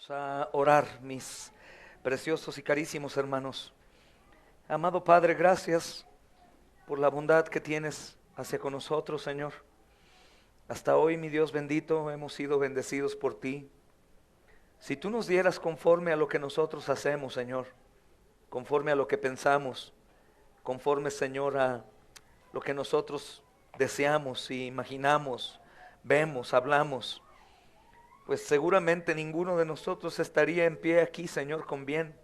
Vamos a orar, mis preciosos y carísimos hermanos. Amado Padre, gracias por la bondad que tienes hacia con nosotros, Señor. Hasta hoy, mi Dios bendito, hemos sido bendecidos por ti. Si tú nos dieras conforme a lo que nosotros hacemos, Señor, conforme a lo que pensamos, conforme, Señor, a lo que nosotros deseamos y imaginamos, vemos, hablamos, pues seguramente ninguno de nosotros estaría en pie aquí, Señor, con bien,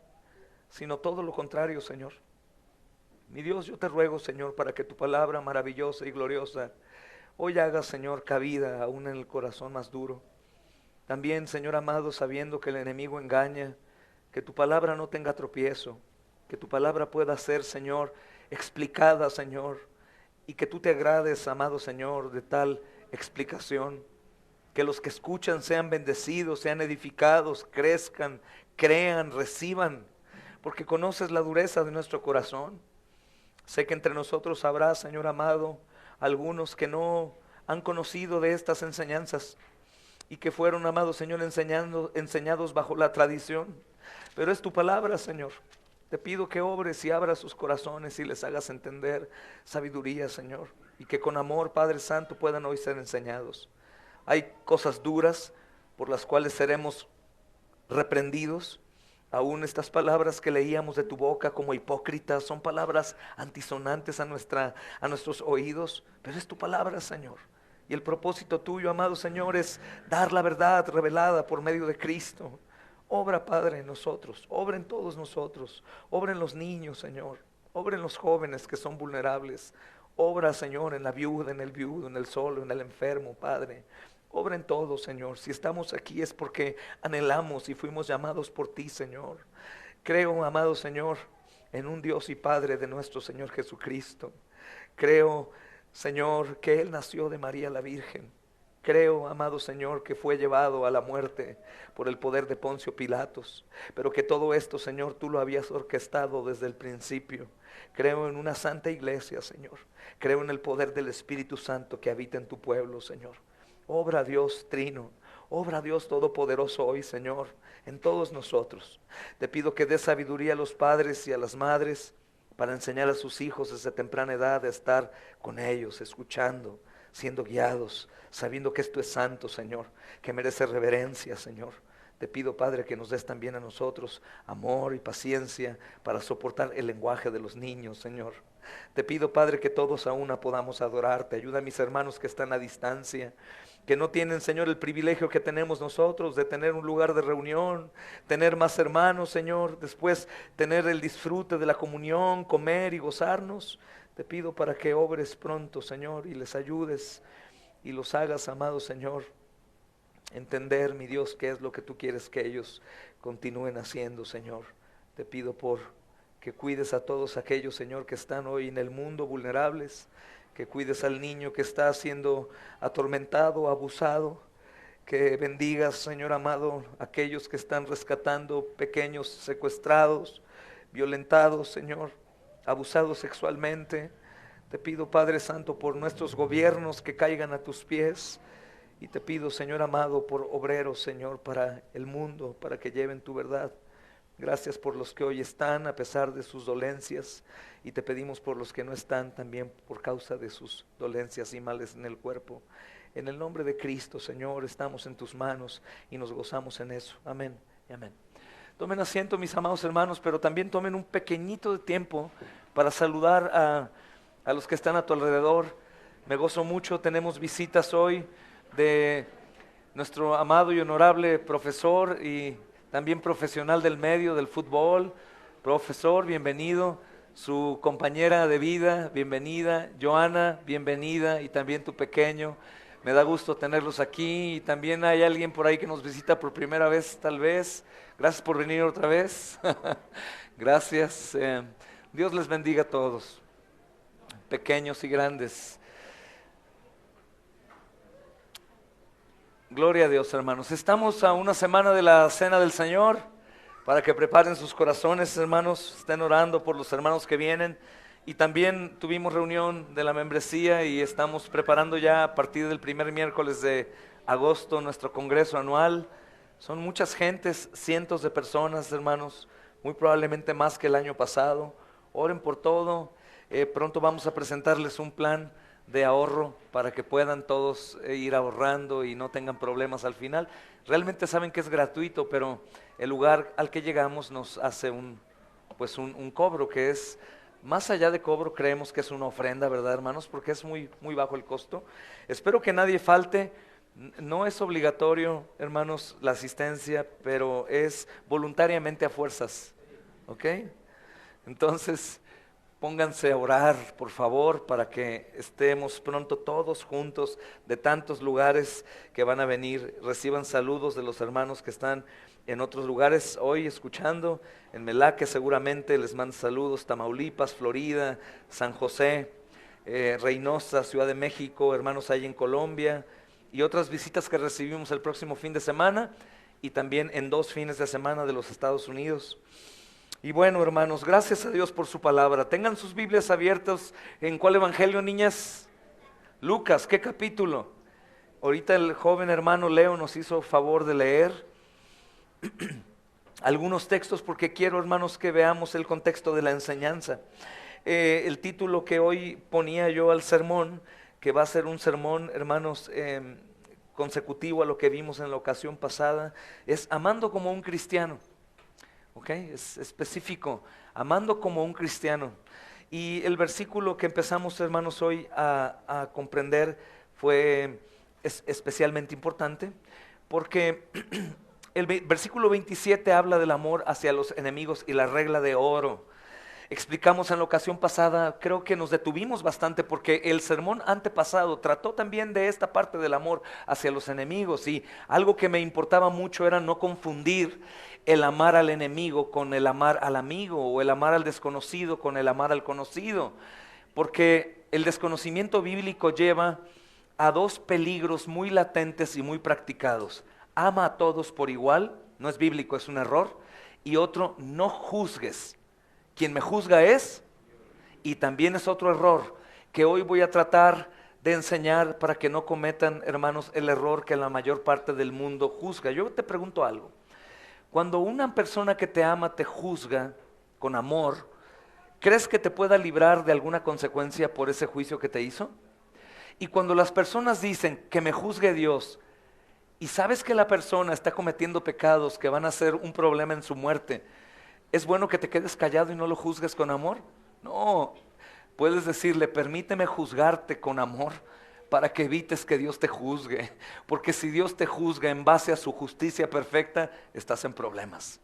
sino todo lo contrario, Señor. Mi Dios, yo te ruego, Señor, para que tu palabra maravillosa y gloriosa hoy haga, Señor, cabida aún en el corazón más duro. También, Señor amado, sabiendo que el enemigo engaña, que tu palabra no tenga tropiezo, que tu palabra pueda ser, Señor, explicada, Señor, y que tú te agrades, amado Señor, de tal explicación. Que los que escuchan sean bendecidos, sean edificados, crezcan, crean, reciban, porque conoces la dureza de nuestro corazón. Sé que entre nosotros habrá, Señor amado, algunos que no han conocido de estas enseñanzas y que fueron, amados Señor, enseñados bajo la tradición. Pero es tu palabra, Señor. Te pido que obres y abras sus corazones y les hagas entender sabiduría, Señor, y que con amor, Padre Santo, puedan hoy ser enseñados. Hay cosas duras por las cuales seremos reprendidos. Aún estas palabras que leíamos de tu boca como hipócritas son palabras antisonantes a nuestros oídos, pero es tu palabra, Señor. Y el propósito tuyo, amado Señor, es dar la verdad revelada por medio de Cristo. Obra, Padre, en nosotros, obra en todos nosotros, obra en los niños, Señor, obra en los jóvenes que son vulnerables, obra, Señor, en la viuda, en el viudo, en el solo, en el enfermo, Padre. Obra en todo, Señor. Si estamos aquí es porque anhelamos y fuimos llamados por ti, Señor. Creo, amado Señor, en un Dios y Padre de nuestro Señor Jesucristo. Creo, Señor, que Él nació de María la Virgen. Creo, amado Señor, que fue llevado a la muerte por el poder de Poncio Pilatos, pero que todo esto, Señor, tú lo habías orquestado desde el principio. Creo en una santa iglesia, Señor. Creo en el poder del Espíritu Santo que habita en tu pueblo, Señor. Obra Dios Trino, obra Dios Todopoderoso hoy, Señor, en todos nosotros. Te pido que des sabiduría a los padres y a las madres para enseñar a sus hijos desde temprana edad a estar con ellos, escuchando, siendo guiados, sabiendo que esto es santo, Señor, que merece reverencia, Señor. Te pido, Padre, que nos des también a nosotros amor y paciencia para soportar el lenguaje de los niños, Señor. Te pido, Padre, que todos a una podamos adorarte. Ayuda a mis hermanos que están a distancia, que no tienen, Señor, el privilegio que tenemos nosotros de tener un lugar de reunión, tener más hermanos, Señor, después tener el disfrute de la comunión, comer y gozarnos. Te pido para que obres pronto, Señor, y les ayudes y los hagas, amado Señor, entender, mi Dios, qué es lo que tú quieres que ellos continúen haciendo, Señor. Te pido por que cuides a todos aquellos, Señor, que están hoy en el mundo vulnerables, que cuides al niño que está siendo atormentado, abusado, que bendigas, Señor amado, aquellos que están rescatando pequeños secuestrados, violentados, Señor, abusados sexualmente. Te pido, Padre Santo, por nuestros gobiernos que caigan a tus pies. Y te pido, Señor amado, por obreros, Señor, para el mundo, para que lleven tu verdad. Gracias por los que hoy están a pesar de sus dolencias, y te pedimos por los que no están también por causa de sus dolencias y males en el cuerpo. En el nombre de Cristo, Señor, estamos en tus manos y nos gozamos en eso. Amén y amén. Tomen asiento, mis amados hermanos, pero también tomen un pequeñito de tiempo para saludar a los que están a tu alrededor. Me gozo mucho, tenemos visitas hoy de nuestro amado y honorable profesor y también profesional del medio del fútbol. Profesor, bienvenido. Su compañera de vida, bienvenida. Joana, bienvenida. Y también tu pequeño. Me da gusto tenerlos aquí. Y también hay alguien por ahí que nos visita por primera vez, tal vez. Gracias por venir otra vez. Gracias. Dios les bendiga a todos, pequeños y grandes. Gloria a Dios, hermanos. Estamos a una semana de la Cena del Señor, para que preparen sus corazones, hermanos, estén orando por los hermanos que vienen. Y también tuvimos reunión de la membresía y estamos preparando ya a partir del primer miércoles de agosto nuestro congreso anual. Son muchas gentes, cientos de personas, hermanos, muy probablemente más que el año pasado. Oren por todo. Pronto vamos a presentarles un plan de ahorro para que puedan todos ir ahorrando y no tengan problemas al final. Realmente saben que es gratuito, pero el lugar al que llegamos nos hace un cobro que es, más allá de cobro, creemos que es una ofrenda, ¿verdad, hermanos? Porque es muy, muy bajo el costo. Espero que nadie falte. No es obligatorio, hermanos, la asistencia, pero es voluntariamente a fuerzas, ¿ok? Entonces, pónganse a orar, por favor, para que estemos pronto todos juntos de tantos lugares que van a venir. Reciban saludos de los hermanos que están en otros lugares hoy escuchando. En Melaque seguramente les mando saludos, Tamaulipas, Florida, San José, Reynosa, Ciudad de México, hermanos ahí en Colombia, y otras visitas que recibimos el próximo fin de semana y también en 2 fines de semana de los Estados Unidos. Y bueno, hermanos, gracias a Dios por su palabra. Tengan sus Biblias abiertas. ¿En cuál evangelio, niñas? Lucas, ¿qué capítulo? Ahorita el joven hermano Leo nos hizo favor de leer algunos textos porque quiero, hermanos, que veamos el contexto de la enseñanza. El título que hoy ponía yo al sermón, que va a ser un sermón, hermanos, consecutivo a lo que vimos en la ocasión pasada, es Amando como un cristiano. ¿Ok? Es específico, amando como un cristiano. Y el versículo que empezamos, hermanos, hoy a comprender es especialmente importante porque el versículo 27 habla del amor hacia los enemigos y la regla de oro. Explicamos en la ocasión pasada, creo que nos detuvimos bastante porque el sermón antepasado trató también de esta parte del amor hacia los enemigos, y algo que me importaba mucho era no confundir el amar al enemigo con el amar al amigo, o el amar al desconocido con el amar al conocido, porque el desconocimiento bíblico lleva a 2 peligros muy latentes y muy practicados: ama a todos por igual, no es bíblico, es un error; y otro, no juzgues. Quien me juzga es, y también es otro error que hoy voy a tratar de enseñar para que no cometan, hermanos, el error que la mayor parte del mundo juzga. Yo te pregunto algo: cuando una persona que te ama te juzga con amor, ¿crees que te pueda librar de alguna consecuencia por ese juicio que te hizo? Y cuando las personas dicen que me juzgue Dios, y sabes que la persona está cometiendo pecados que van a ser un problema en su muerte, ¿es bueno que te quedes callado y no lo juzgues con amor? No, puedes decirle: permíteme juzgarte con amor para que evites que Dios te juzgue, porque si Dios te juzga en base a su justicia perfecta, estás en problemas.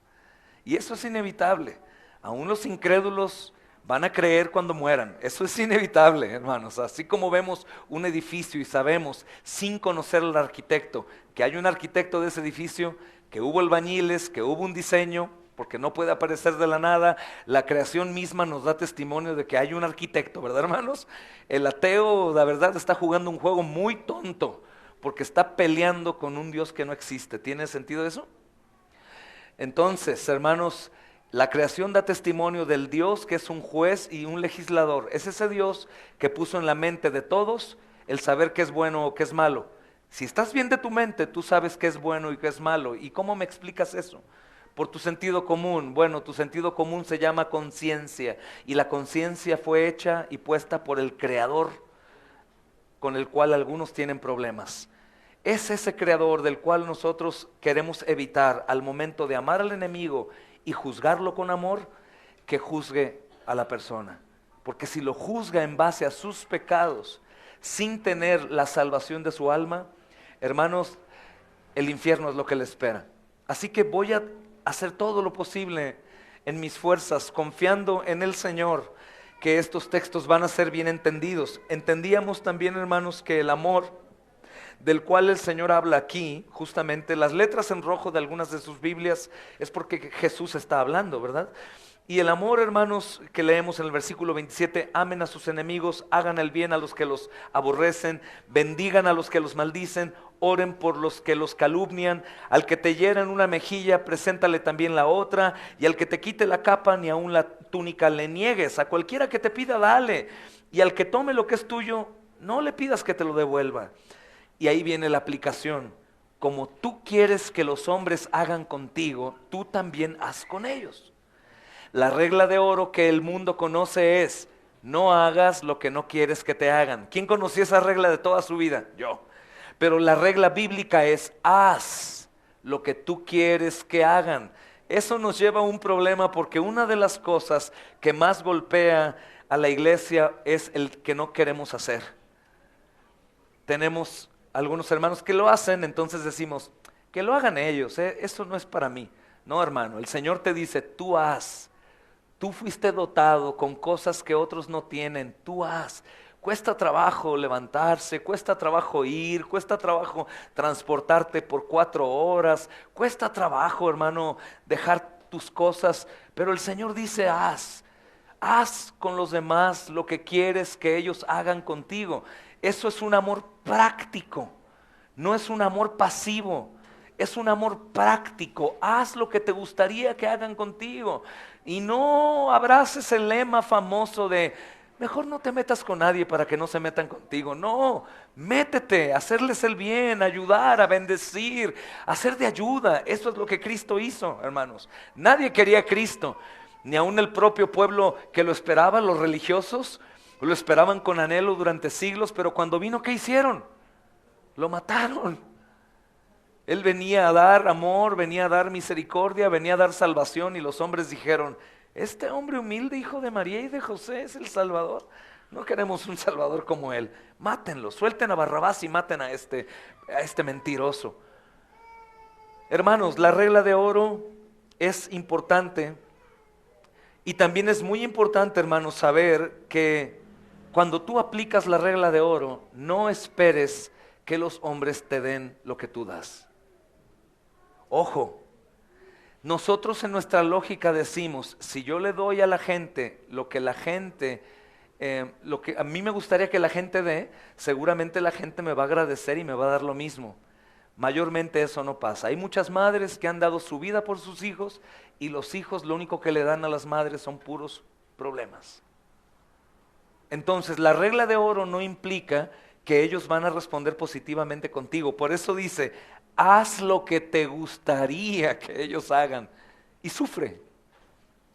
Y eso es inevitable. Aún los incrédulos van a creer cuando mueran. Eso es inevitable, hermanos. Así como vemos un edificio y sabemos, sin conocer al arquitecto, que hay un arquitecto de ese edificio, que hubo albañiles, que hubo un diseño, porque no puede aparecer de la nada. La creación misma nos da testimonio de que hay un arquitecto, ¿verdad, hermanos? El ateo, la verdad, está jugando un juego muy tonto, porque está peleando con un Dios que no existe. ¿Tiene sentido eso? Entonces, hermanos, la creación da testimonio del Dios que es un juez y un legislador. Es ese Dios que puso en la mente de todos el saber qué es bueno o qué es malo. Si estás bien de tu mente, tú sabes qué es bueno y qué es malo. ¿Y cómo me explicas eso? Por tu sentido común. Bueno, tu sentido común se llama conciencia, y la conciencia fue hecha y puesta por el Creador, con el cual algunos tienen problemas. Es ese Creador del cual nosotros queremos evitar, al momento de amar al enemigo y juzgarlo con amor, que juzgue a la persona. Porque si lo juzga en base a sus pecados, sin tener la salvación de su alma, hermanos, el infierno es lo que le espera. Así que voy a hacer todo lo posible en mis fuerzas, confiando en el Señor, que estos textos van a ser bien entendidos. Entendíamos también, hermanos, que el amor del cual el Señor habla aquí, justamente las letras en rojo de algunas de sus Biblias, es porque Jesús está hablando, ¿verdad? Y el amor, hermanos, que leemos en el versículo 27, amen a sus enemigos, hagan el bien a los que los aborrecen, bendigan a los que los maldicen, oren por los que los calumnian, al que te hiera en una mejilla, preséntale también la otra, y al que te quite la capa, ni aun la túnica le niegues, a cualquiera que te pida, dale, y al que tome lo que es tuyo, no le pidas que te lo devuelva. Y ahí viene la aplicación: como tú quieres que los hombres hagan contigo, tú también haz con ellos. La regla de oro que el mundo conoce es: no hagas lo que no quieres que te hagan. ¿Quién conocía esa regla de toda su vida? Yo. Pero la regla bíblica es: haz lo que tú quieres que hagan. Eso nos lleva a un problema, porque una de las cosas que más golpea a la iglesia es el que no queremos hacer. Tenemos algunos hermanos que lo hacen, entonces decimos: que lo hagan ellos, eso no es para mí. No, hermano, el Señor te dice: tú haz. Tú fuiste dotado con cosas que otros no tienen, tú haz. Cuesta trabajo levantarse, cuesta trabajo ir, cuesta trabajo transportarte por 4 horas, cuesta trabajo, hermano, dejar tus cosas, pero el Señor dice: haz. Haz con los demás lo que quieres que ellos hagan contigo. Eso es un amor práctico, no es un amor pasivo. Es un amor práctico. Haz lo que te gustaría que hagan contigo. Y no abraces el lema famoso de: mejor no te metas con nadie para que no se metan contigo. No, métete, hacerles el bien, ayudar, a bendecir, hacer de ayuda. Eso es lo que Cristo hizo, hermanos. Nadie quería a Cristo, ni aun el propio pueblo que lo esperaba, los religiosos, lo esperaban con anhelo durante siglos, pero cuando vino, ¿qué hicieron? Lo mataron. Él venía a dar amor, venía a dar misericordia, venía a dar salvación, y los hombres dijeron: este hombre humilde, hijo de María y de José, es el Salvador. No queremos un Salvador como él. Mátenlo, suelten a Barrabás y maten a este mentiroso. Hermanos, la regla de oro es importante, y también es muy importante, hermanos, saber que cuando tú aplicas la regla de oro, no esperes que los hombres te den lo que tú das. Ojo, nosotros en nuestra lógica decimos: si yo le doy a la gente lo que lo que a mí me gustaría que la gente dé, seguramente la gente me va a agradecer y me va a dar lo mismo. Mayormente eso no pasa. Hay muchas madres que han dado su vida por sus hijos, y los hijos lo único que le dan a las madres son puros problemas. Entonces, la regla de oro no implica que ellos van a responder positivamente contigo. Por eso dice: haz lo que te gustaría que ellos hagan, y sufre.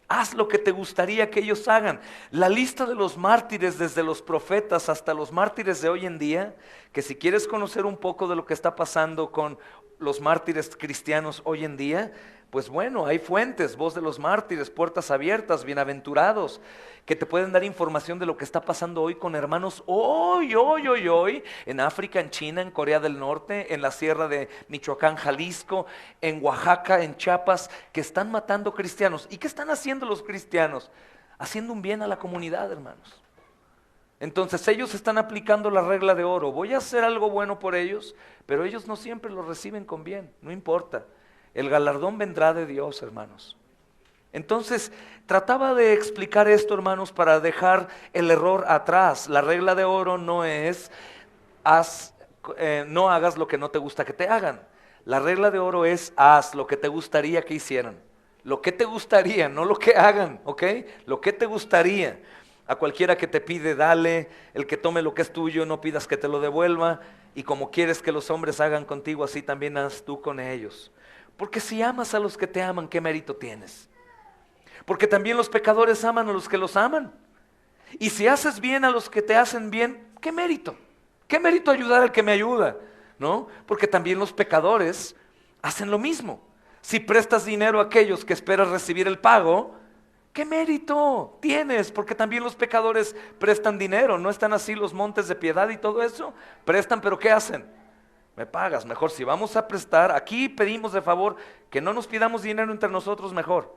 Haz lo que te gustaría que ellos hagan. La lista de los mártires, desde los profetas hasta los mártires de hoy en día, que si quieres conocer un poco de lo que está pasando con los mártires cristianos hoy en día, pues bueno, hay fuentes: Voz de los Mártires, Puertas Abiertas, Bienaventurados, que te pueden dar información de lo que está pasando hoy con hermanos hoy, en África, en China, en Corea del Norte, en la sierra de Michoacán, Jalisco, en Oaxaca, en Chiapas, que están matando cristianos. ¿Y qué están haciendo los cristianos? Haciendo un bien a la comunidad, hermanos. Entonces ellos están aplicando la regla de oro: voy a hacer algo bueno por ellos, pero ellos no siempre lo reciben con bien, no importa. El galardón vendrá de Dios, hermanos. Entonces, trataba de explicar esto, hermanos, para dejar el error atrás. La regla de oro no es: no hagas lo que no te gusta que te hagan. La regla de oro es: haz lo que te gustaría que hicieran. Lo que te gustaría, no lo que hagan, ¿ok? Lo que te gustaría. A cualquiera que te pide, dale. El que tome lo que es tuyo, no pidas que te lo devuelva. Y como quieres que los hombres hagan contigo, así también haz tú con ellos. Porque si amas a los que te aman, ¿qué mérito tienes? Porque también los pecadores aman a los que los aman. Y si haces bien a los que te hacen bien, ¿qué mérito? ¿Qué mérito ayudar al que me ayuda? ¿No? Porque también los pecadores hacen lo mismo. Si prestas dinero a aquellos que esperas recibir el pago, ¿qué mérito tienes? Porque también los pecadores prestan dinero. ¿No están así los montes de piedad y todo eso? Prestan, pero ¿qué hacen? Me pagas. Mejor, si vamos a prestar, aquí pedimos de favor que no nos pidamos dinero entre nosotros, mejor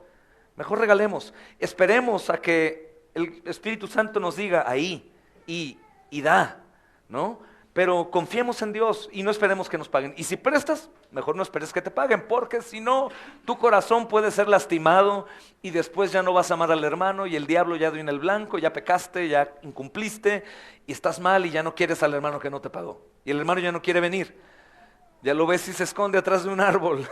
regalemos. Esperemos a que el Espíritu Santo nos diga ahí y da, ¿no? Pero confiemos en Dios y no esperemos que nos paguen. Y si prestas, mejor no esperes que te paguen, porque si no, tu corazón puede ser lastimado y después ya no vas a amar al hermano, y el diablo ya dio en el blanco, ya pecaste, ya incumpliste y estás mal, y ya no quieres al hermano que no te pagó. Y el hermano ya no quiere venir. Ya lo ves y se esconde atrás de un árbol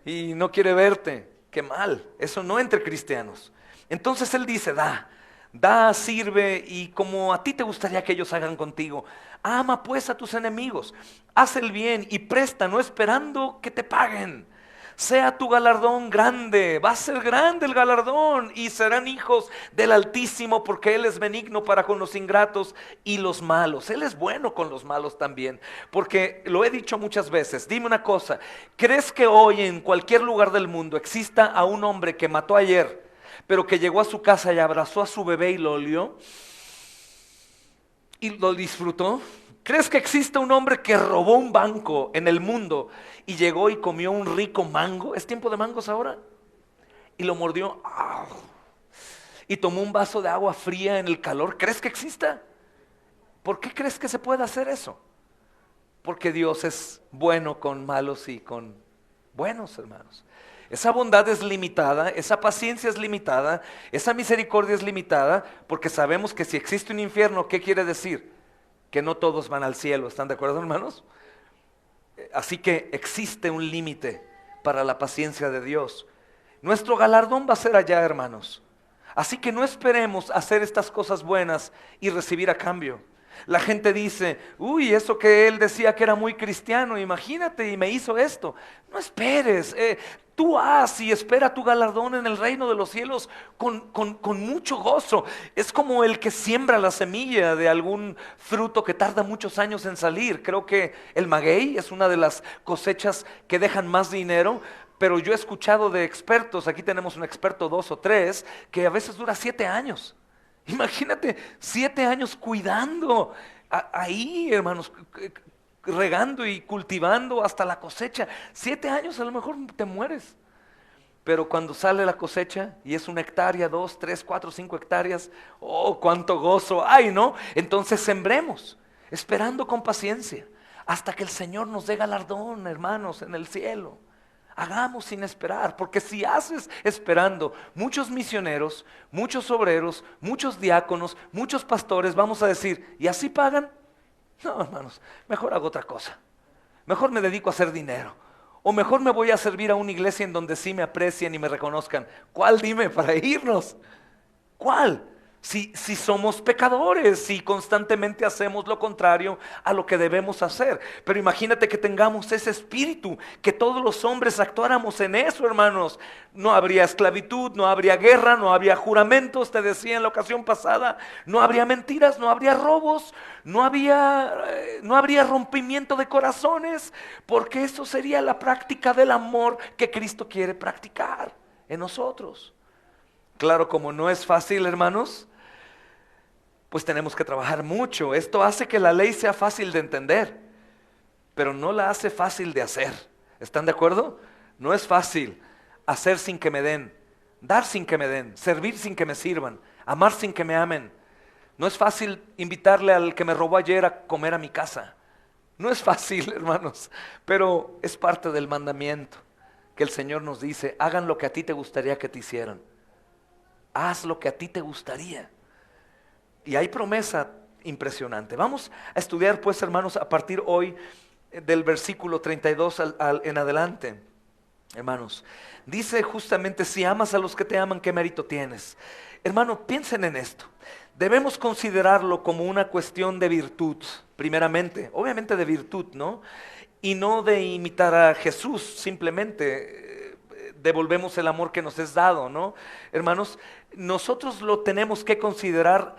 y no quiere verte. Qué mal, eso no entre cristianos. Entonces él dice: da, sirve, y como a ti te gustaría que ellos hagan contigo, Ama pues a tus enemigos, haz el bien y presta, no esperando que te paguen. Sea tu galardón grande, va a ser grande el galardón y serán hijos del Altísimo, porque Él es benigno para con los ingratos y los malos. Él es bueno con los malos también, porque lo he dicho muchas veces. Dime una cosa, ¿crees que hoy en cualquier lugar del mundo exista a un hombre que mató ayer, pero que llegó a su casa y abrazó a su bebé y lo olió y lo disfrutó? ¿Crees que existe un hombre que robó un banco en el mundo y llegó y comió un rico mango? ¿Es tiempo de mangos ahora? Y lo mordió. ¡Au! Y tomó un vaso de agua fría en el calor. ¿Crees que exista? ¿Por qué crees que se puede hacer eso? Porque Dios es bueno con malos y con buenos, hermanos. Esa bondad es limitada, esa paciencia es limitada, esa misericordia es limitada, porque sabemos que si existe un infierno, ¿qué quiere decir? Que no todos van al cielo. ¿Están de acuerdo, hermanos? Así que existe un límite para la paciencia de Dios. Nuestro galardón va a ser allá, hermanos. Así que no esperemos hacer estas cosas buenas y recibir a cambio. La gente dice, uy, eso que él decía que era muy cristiano, imagínate, y me hizo esto. No esperes, tú haz y espera tu galardón en el reino de los cielos con mucho gozo. Es como el que siembra la semilla de algún fruto que tarda muchos años en salir. Creo que el maguey es una de las cosechas que dejan más dinero. Pero yo he escuchado de expertos, aquí tenemos un experto 2 o 3, que a veces dura 7 años. Imagínate, 7 años cuidando, ahí hermanos, regando y cultivando hasta la cosecha. 7 años a lo mejor te mueres. Pero cuando sale la cosecha y es 1 hectárea, 2, 3, 4, 5 hectáreas, oh, cuánto gozo hay, ¿no? Entonces sembremos, esperando con paciencia, hasta que el Señor nos dé galardón, hermanos, en el cielo. Hagamos sin esperar, porque si haces esperando, muchos misioneros, muchos obreros, muchos diáconos, muchos pastores, vamos a decir, ¿y así pagan? No, hermanos, mejor hago otra cosa. Mejor me dedico a hacer dinero. O mejor me voy a servir a una iglesia en donde sí me aprecien y me reconozcan. ¿Cuál, dime, para irnos? ¿Cuál? Si somos pecadores, si constantemente hacemos lo contrario a lo que debemos hacer. Pero imagínate que tengamos ese espíritu, que todos los hombres actuáramos en eso, hermanos. No habría esclavitud, no habría guerra, no habría juramentos, te decía en la ocasión pasada. No habría mentiras, no habría robos, no habría rompimiento de corazones, porque eso sería la práctica del amor que Cristo quiere practicar en nosotros. Claro, como no es fácil, hermanos, pues tenemos que trabajar mucho. Esto hace que la ley sea fácil de entender, pero no la hace fácil de hacer. ¿Están de acuerdo? No es fácil hacer sin que me den, dar sin que me den, servir sin que me sirvan, amar sin que me amen. No es fácil invitarle al que me robó ayer a comer a mi casa. No es fácil, hermanos, pero es parte del mandamiento que el Señor nos dice: hagan lo que a ti te gustaría que te hicieran. Haz lo que a ti te gustaría. Y hay promesa impresionante. Vamos a estudiar pues, hermanos, a partir hoy del versículo 32 en adelante. Hermanos, dice justamente: si amas a los que te aman, ¿qué mérito tienes? Hermano, piensen en esto. Debemos considerarlo como una cuestión de virtud, primeramente, obviamente de virtud, ¿no? Y no de imitar a Jesús, simplemente devolvemos el amor que nos es dado, ¿no? Hermanos, nosotros lo tenemos que considerar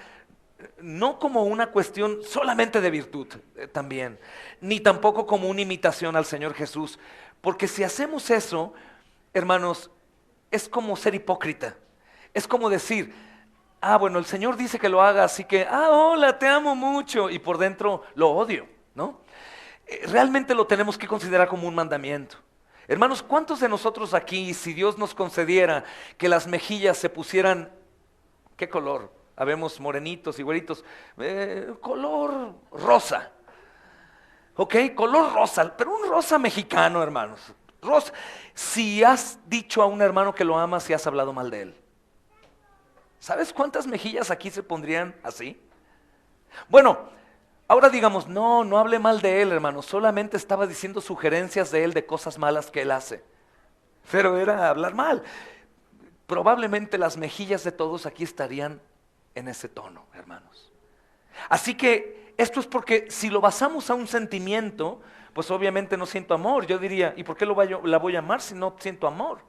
no como una cuestión solamente de virtud también, ni tampoco como una imitación al Señor Jesús, porque si hacemos eso, hermanos, es como ser hipócrita. Es como decir: bueno, el Señor dice que lo haga, así que, hola, te amo mucho, y por dentro lo odio, ¿no? Realmente lo tenemos que considerar como un mandamiento. Hermanos, ¿cuántos de nosotros aquí, si Dios nos concediera que las mejillas se pusieran, ¿qué color? Habemos morenitos y güeritos, color rosa, ok, color rosa, pero un rosa mexicano, hermanos, rosa. Si has dicho a un hermano que lo amas y has hablado mal de él, ¿sabes cuántas mejillas aquí se pondrían así? Bueno, ahora digamos, no hablé mal de él, hermano, solamente estaba diciendo sugerencias de él de cosas malas que él hace, pero era hablar mal. Probablemente las mejillas de todos aquí estarían en ese tono, hermanos. Así que esto es porque si lo basamos a un sentimiento, pues obviamente no siento amor. Yo diría, ¿y por qué la voy a amar si no siento amor?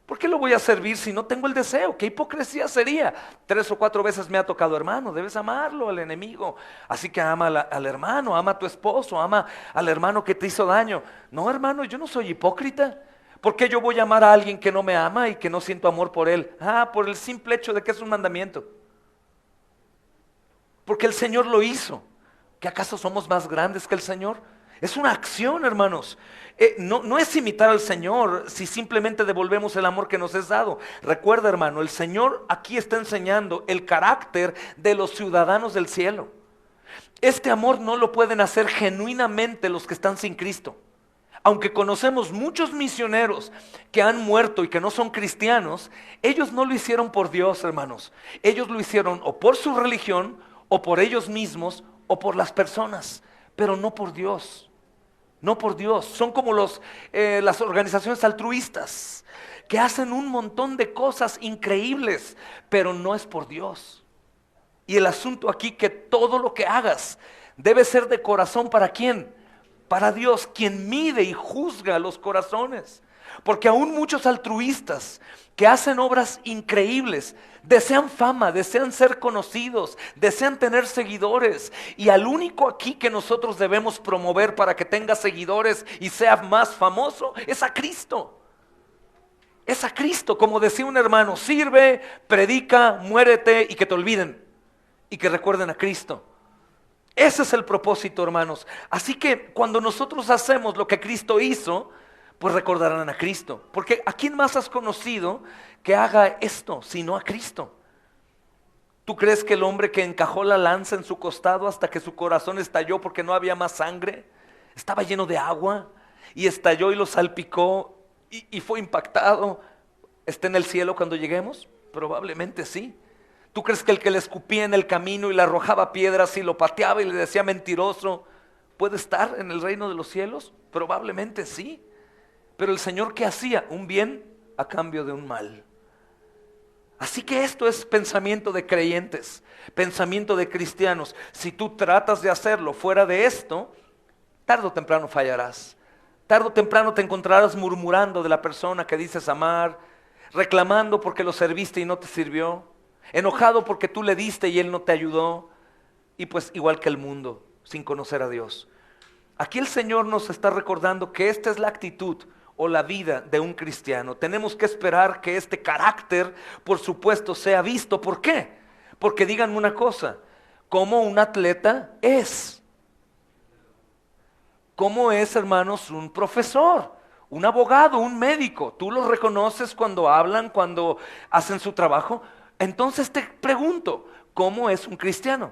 ¿Por qué lo voy a servir si no tengo el deseo? ¿Qué hipocresía sería? 3 o 4 veces me ha tocado, hermano, debes amarlo al enemigo. Así que ama al hermano, ama a tu esposo, ama al hermano que te hizo daño. No, hermano, yo no soy hipócrita. ¿Por qué yo voy a amar a alguien que no me ama y que no siento amor por él? Por el simple hecho de que es un mandamiento. Porque el Señor lo hizo. ¿Que acaso somos más grandes que el Señor? Es una acción, hermanos. No es imitar al Señor si simplemente devolvemos el amor que nos es dado. Recuerda, hermano, el Señor aquí está enseñando el carácter de los ciudadanos del cielo. Este amor no lo pueden hacer genuinamente los que están sin Cristo. Aunque conocemos muchos misioneros que han muerto y que no son cristianos, ellos no lo hicieron por Dios, hermanos. Ellos lo hicieron o por su religión, o por ellos mismos, o por las personas, pero no por Dios. No por Dios. Son como las organizaciones altruistas que hacen un montón de cosas increíbles, pero no es por Dios. Y el asunto aquí que todo lo que hagas debe ser de corazón. ¿Para quién? Para Dios, quien mide y juzga los corazones. Porque aún muchos altruistas que hacen obras increíbles desean fama, desean ser conocidos, desean tener seguidores. Y al único aquí que nosotros debemos promover para que tenga seguidores y sea más famoso es a Cristo. Es a Cristo, como decía un hermano: sirve, predica, muérete y que te olviden y que recuerden a Cristo. Ese es el propósito, hermanos. Así que cuando nosotros hacemos lo que Cristo hizo, pues recordarán a Cristo. Porque ¿a quién más has conocido que haga esto sino a Cristo? ¿Tú crees que el hombre que encajó la lanza en su costado hasta que su corazón estalló porque no había más sangre, estaba lleno de agua y estalló y lo salpicó y fue impactado, está en el cielo cuando lleguemos? Probablemente sí. ¿Tú crees que el que le escupía en el camino y le arrojaba piedras y lo pateaba y le decía mentiroso puede estar en el reino de los cielos? Probablemente sí. Pero el Señor, ¿qué hacía? Un bien a cambio de un mal. Así que esto es pensamiento de creyentes, pensamiento de cristianos. Si tú tratas de hacerlo fuera de esto, tarde o temprano fallarás. Tarde o temprano te encontrarás murmurando de la persona que dices amar, reclamando porque lo serviste y no te sirvió, enojado porque tú le diste y él no te ayudó, y pues igual que el mundo, sin conocer a Dios. Aquí el Señor nos está recordando que esta es la actitud o la vida de un cristiano. Tenemos que esperar que este carácter, por supuesto, sea visto. ¿Por qué? Porque díganme una cosa: ¿cómo un atleta es? ¿Cómo es, hermanos, un profesor, un abogado, un médico? ¿Tú los reconoces cuando hablan, cuando hacen su trabajo? Entonces te pregunto, ¿cómo es un cristiano?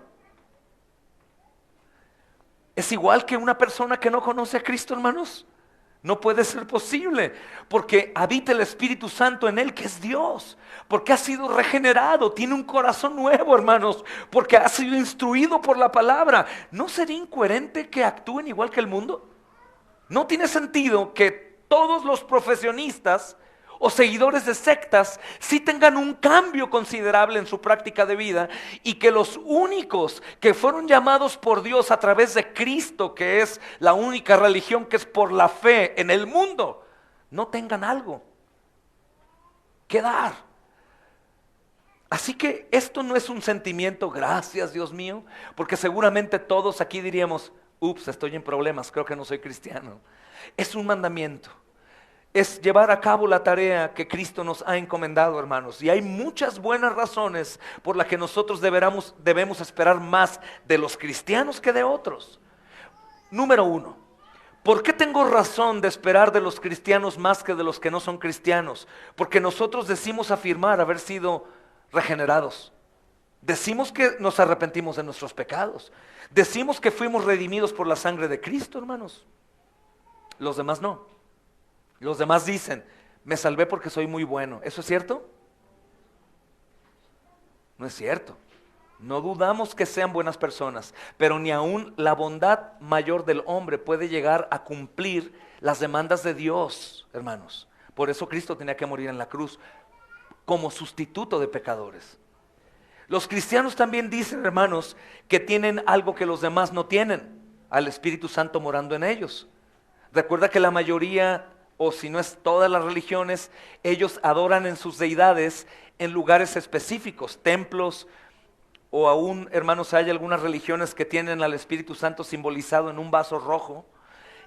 ¿Es igual que una persona que no conoce a Cristo, hermanos? No puede ser posible, porque habita el Espíritu Santo en él, que es Dios, porque ha sido regenerado, tiene un corazón nuevo, hermanos, porque ha sido instruido por la palabra. ¿No sería incoherente que actúen igual que el mundo? No tiene sentido que todos los profesionistas o seguidores de sectas sí tengan un cambio considerable en su práctica de vida, y que los únicos que fueron llamados por Dios a través de Cristo, que es la única religión que es por la fe en el mundo, no tengan algo que dar. Así que esto no es un sentimiento, gracias Dios mío, porque seguramente todos aquí diríamos: ups, estoy en problemas, creo que no soy cristiano. Es un mandamiento. Es llevar a cabo la tarea que Cristo nos ha encomendado, hermanos. Y hay muchas buenas razones por las que nosotros debemos esperar más de los cristianos que de otros. Número 1, ¿por qué tengo razón de esperar de los cristianos más que de los que no son cristianos? Porque nosotros decimos afirmar haber sido regenerados. Decimos que nos arrepentimos de nuestros pecados. Decimos que fuimos redimidos por la sangre de Cristo, hermanos. Los demás no. Los demás dicen: me salvé porque soy muy bueno. ¿Eso es cierto? No es cierto. No dudamos que sean buenas personas, pero ni aún la bondad mayor del hombre puede llegar a cumplir las demandas de Dios, hermanos. Por eso Cristo tenía que morir en la cruz como sustituto de pecadores. Los cristianos también dicen, hermanos, que tienen algo que los demás no tienen, al Espíritu Santo morando en ellos. Recuerda que la mayoría, o si no es todas las religiones, ellos adoran en sus deidades en lugares específicos, templos, o aún, hermanos, hay algunas religiones que tienen al Espíritu Santo simbolizado en un vaso rojo,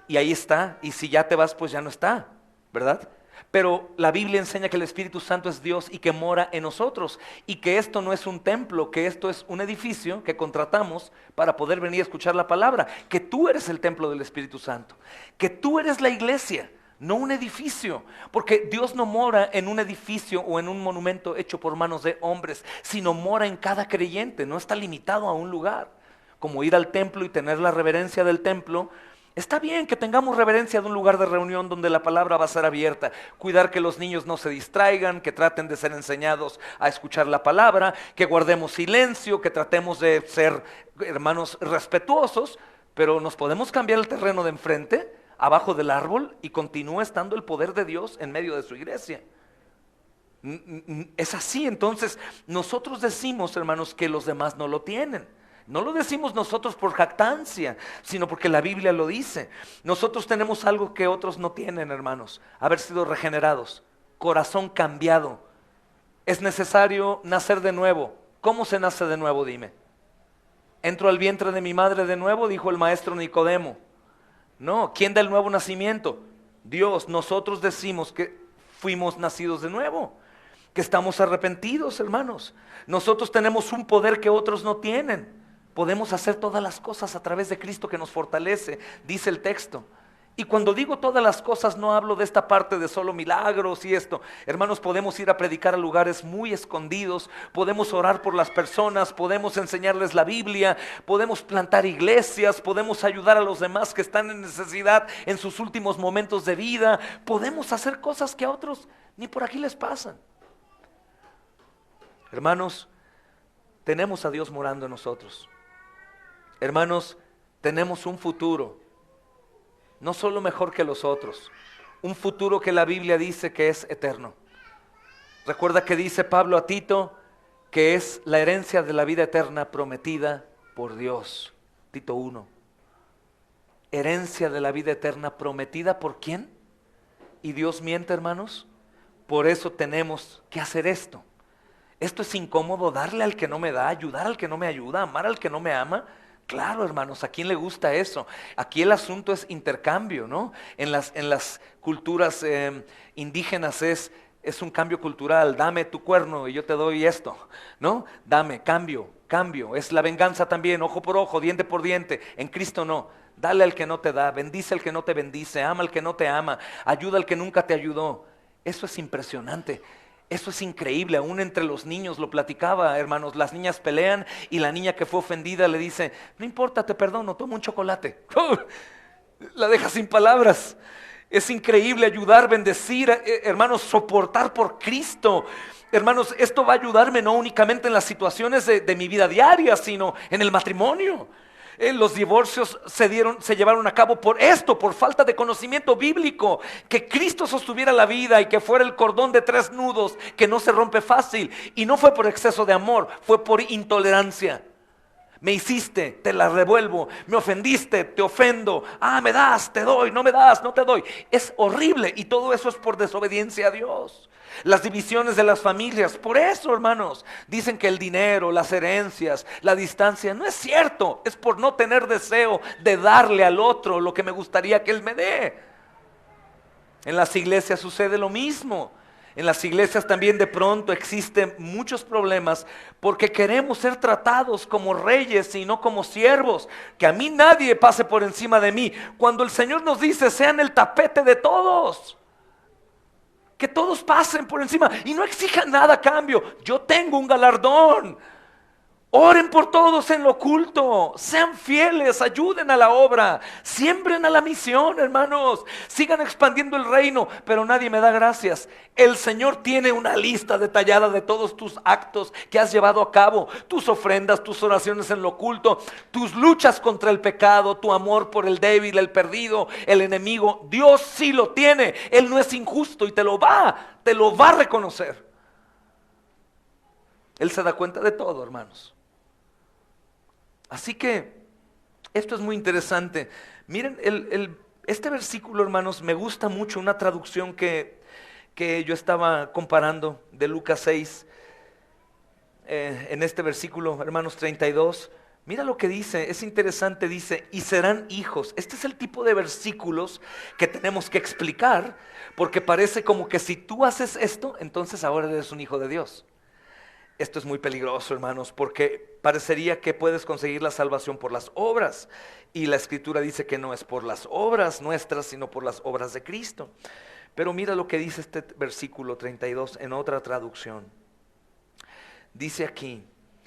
y ahí está, y si ya te vas, pues ya no está, ¿verdad? Pero la Biblia enseña que el Espíritu Santo es Dios y que mora en nosotros, y que esto no es un templo, que esto es un edificio que contratamos para poder venir a escuchar la palabra, que tú eres el templo del Espíritu Santo, que tú eres la iglesia, no un edificio, porque Dios no mora en un edificio o en un monumento hecho por manos de hombres, sino mora en cada creyente, no está limitado a un lugar, como ir al templo y tener la reverencia del templo. Está bien que tengamos reverencia de un lugar de reunión donde la palabra va a ser abierta, cuidar que los niños no se distraigan, que traten de ser enseñados a escuchar la palabra, que guardemos silencio, que tratemos de ser, hermanos, respetuosos, pero nos podemos cambiar el terreno de enfrente, abajo del árbol, y continúa estando el poder de Dios en medio de su iglesia. Es así. Entonces nosotros decimos, hermanos, que los demás no lo tienen. No lo decimos nosotros por jactancia, sino porque la Biblia lo dice. Nosotros tenemos algo que otros no tienen, hermanos: haber sido regenerados, corazón cambiado. Es necesario nacer de nuevo. ¿Cómo se nace de nuevo? Dime. ¿Entro al vientre de mi madre de nuevo?, dijo el maestro Nicodemo. No, ¿quién da el nuevo nacimiento? Dios. Nosotros decimos que fuimos nacidos de nuevo, que estamos arrepentidos, hermanos. Nosotros tenemos un poder que otros no tienen. Podemos hacer todas las cosas a través de Cristo que nos fortalece, dice el texto. Y cuando digo todas las cosas, no hablo de esta parte de solo milagros y esto. Hermanos, podemos ir a predicar a lugares muy escondidos, podemos orar por las personas, podemos enseñarles la Biblia, podemos plantar iglesias, podemos ayudar a los demás que están en necesidad en sus últimos momentos de vida. Podemos hacer cosas que a otros ni por aquí les pasan. Hermanos, tenemos a Dios morando en nosotros. Hermanos, tenemos un futuro, no solo mejor que los otros, un futuro que la Biblia dice que es eterno. Recuerda que dice Pablo a Tito que es la herencia de la vida eterna prometida por Dios. Tito 1. Herencia de la vida eterna prometida ¿por quién? ¿Y Dios miente, hermanos? Por eso tenemos que hacer esto. Esto es incómodo, darle al que no me da, ayudar al que no me ayuda, amar al que no me ama. Claro, hermanos, ¿a quién le gusta eso? Aquí el asunto es intercambio, ¿no? En las culturas indígenas es un cambio cultural. Dame tu cuerno y yo te doy esto, ¿no? Dame, cambio. Es la venganza también, ojo por ojo, diente por diente. En Cristo no. Dale al que no te da, bendice al que no te bendice, ama al que no te ama, ayuda al que nunca te ayudó. Eso es impresionante. Eso es increíble, aún entre los niños lo platicaba, hermanos. Las niñas pelean y la niña que fue ofendida le dice: no importa, te perdono, toma un chocolate. La deja sin palabras. Es increíble ayudar, bendecir, hermanos, soportar por Cristo. Hermanos, esto va a ayudarme no únicamente en las situaciones de mi vida diaria, sino en el matrimonio. Los divorcios se llevaron a cabo por esto, por falta de conocimiento bíblico. Que Cristo sostuviera la vida y que fuera el cordón de 3 nudos que no se rompe fácil. Y no fue por exceso de amor, fue por intolerancia. Me hiciste, te la revuelvo. Me ofendiste, te ofendo. Me das, te doy, no me das, no te doy. Es horrible, y todo eso es por desobediencia a Dios. Las divisiones de las familias, por eso, hermanos, dicen que el dinero, las herencias, la distancia, no es cierto. Es por no tener deseo de darle al otro lo que me gustaría que él me dé. En las iglesias sucede lo mismo. En las iglesias también de pronto existen muchos problemas porque queremos ser tratados como reyes y no como siervos. Que a mí nadie pase por encima de mí, cuando el Señor nos dice: sean el tapete de todos. Que todos pasen por encima y no exijan nada a cambio. Yo tengo un galardón. Oren por todos en lo oculto, sean fieles, ayuden a la obra, siembren a la misión, hermanos, sigan expandiendo el reino. Pero nadie me da gracias. El Señor tiene una lista detallada de todos tus actos que has llevado a cabo, tus ofrendas, tus oraciones en lo oculto, tus luchas contra el pecado, tu amor por el débil, el perdido, el enemigo. Dios sí lo tiene. Él no es injusto y te lo va a reconocer. Él se da cuenta de todo, hermanos. Así que esto es muy interesante. Miren, este versículo, hermanos, me gusta mucho una traducción que yo estaba comparando de Lucas 6. En este versículo, hermanos, 32. Mira lo que dice, es interesante, dice, y serán hijos. Este es el tipo de versículos que tenemos que explicar, porque parece como que si tú haces esto, entonces ahora eres un hijo de Dios. Esto es muy peligroso, hermanos, porque parecería que puedes conseguir la salvación por las obras. Y la Escritura dice que no es por las obras nuestras, sino por las obras de Cristo. Pero mira lo que dice este versículo 32 en otra traducción. Dice aquí,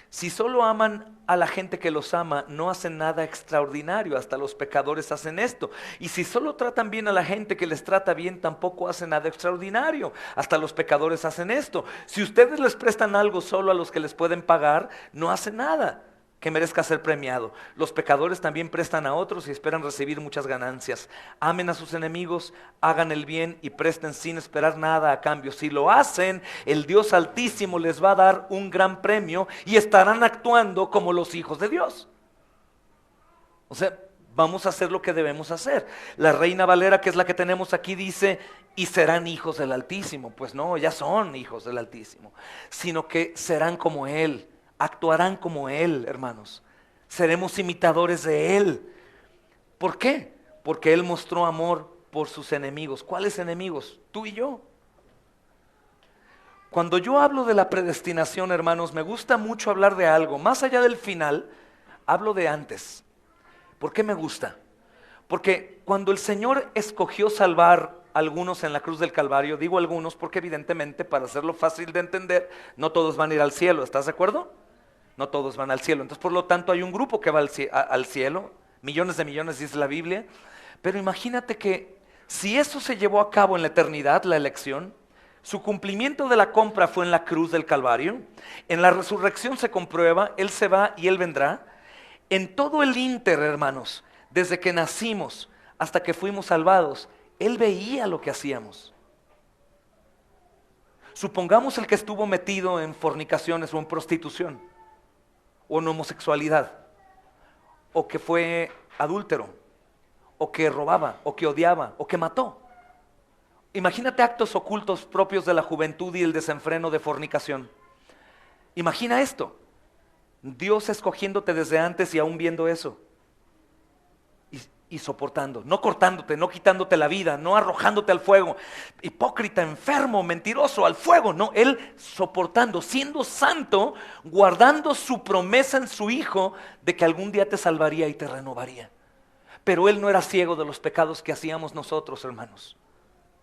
si solo aman a la gente que los ama, no hacen nada extraordinario, hasta los pecadores hacen esto. Y si solo tratan bien a la gente que les trata bien, tampoco hacen nada extraordinario, hasta los pecadores hacen esto. Si ustedes les prestan algo solo a los que les pueden pagar, no hacen nada que merezca ser premiado. Los pecadores también prestan a otros y esperan recibir muchas ganancias. Amen a sus enemigos, hagan el bien y presten sin esperar nada a cambio. Si lo hacen, el Dios Altísimo les va a dar un gran premio y estarán actuando como los hijos de Dios. O sea, vamos a hacer lo que debemos hacer. La Reina Valera, que es la que tenemos aquí, dice, y serán hijos del Altísimo. Pues no, ya son hijos del Altísimo, sino que serán como Él. Actuarán como Él, hermanos. Seremos imitadores de Él. ¿Por qué? Porque Él mostró amor por sus enemigos. ¿Cuáles enemigos? Tú y yo. Cuando yo hablo de la predestinación, hermanos, me gusta mucho hablar de algo. Más allá del final, hablo de antes. ¿Por qué me gusta? Porque cuando el Señor escogió salvar a algunos en la cruz del Calvario, digo algunos porque evidentemente, para hacerlo fácil de entender, no todos van a ir al cielo. ¿Estás de acuerdo? No todos van al cielo. Entonces, por lo tanto, hay un grupo que va al cielo. Millones de millones, dice la Biblia. Pero imagínate que si eso se llevó a cabo en la eternidad, la elección, su cumplimiento de la compra fue en la cruz del Calvario. En la resurrección se comprueba, Él se va y Él vendrá. En todo el ínter, hermanos, desde que nacimos hasta que fuimos salvados, Él veía lo que hacíamos. Supongamos el que estuvo metido en fornicaciones o en prostitución, o en homosexualidad, o que fue adúltero, o que robaba, o que odiaba, o que mató. Imagínate actos ocultos propios de la juventud y el desenfreno de fornicación. Imagina esto, Dios escogiéndote desde antes y aún viendo eso. Y soportando, no cortándote, no quitándote la vida, no arrojándote al fuego, hipócrita, enfermo, mentiroso, al fuego, no, Él soportando, siendo santo, guardando su promesa en su Hijo de que algún día te salvaría y te renovaría. Pero Él no era ciego de los pecados que hacíamos nosotros, hermanos,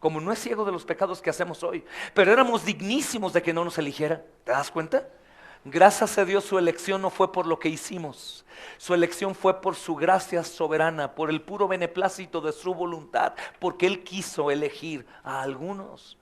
como no es ciego de los pecados que hacemos hoy, pero éramos dignísimos de que no nos eligiera. ¿Te das cuenta? Gracias a Dios su elección no fue por lo que hicimos, su elección fue por su gracia soberana, por el puro beneplácito de su voluntad, porque Él quiso elegir a algunos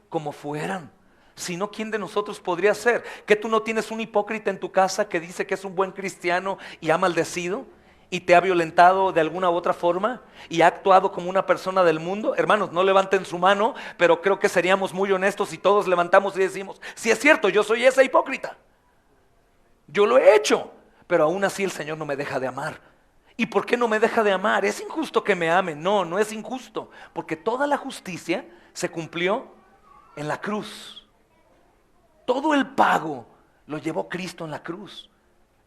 como fueran. Si no, ¿quién de nosotros podría ser? ¿Que tú no tienes un hipócrita en tu casa que dice que es un buen cristiano y ha maldecido? ¿Y te ha violentado de alguna u otra forma? ¿Y ha actuado como una persona del mundo? Hermanos, no levanten su mano, pero creo que seríamos muy honestos si todos levantamos y decimos, sí es cierto, yo soy ese hipócrita. Yo lo he hecho, pero aún así el Señor no me deja de amar. ¿Y por qué no me deja de amar? ¿Es injusto que me ame? No, no es injusto, porque toda la justicia se cumplió en la cruz. Todo el pago lo llevó Cristo en la cruz.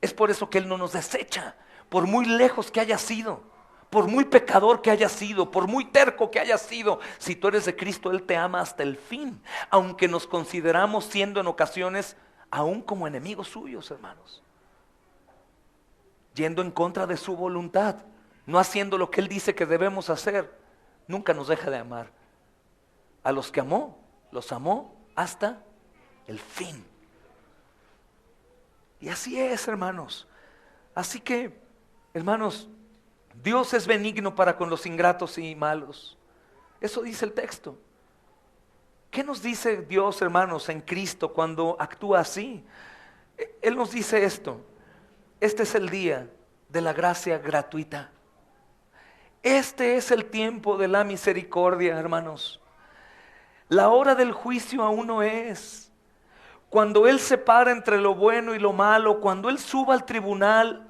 Es por eso que Él no nos desecha, por muy lejos que haya sido, por muy pecador que haya sido, por muy terco que haya sido. Si tú eres de Cristo, Él te ama hasta el fin, aunque nos consideramos siendo en ocasiones aún como enemigos suyos, hermanos, yendo en contra de su voluntad, no haciendo lo que Él dice que debemos hacer. Nunca nos deja de amar. A los que amó, los amó hasta el fin. Y así es, hermanos. Así que, hermanos, Dios es benigno para con los ingratos y malos. Eso dice el texto. ¿Qué nos dice Dios, hermanos, en Cristo cuando actúa así? Él nos dice esto: este es el día de la gracia gratuita. Este es el tiempo de la misericordia, hermanos. La hora del juicio aún no es. cuando Él separa entre lo bueno y lo malo, cuando Él suba al tribunal,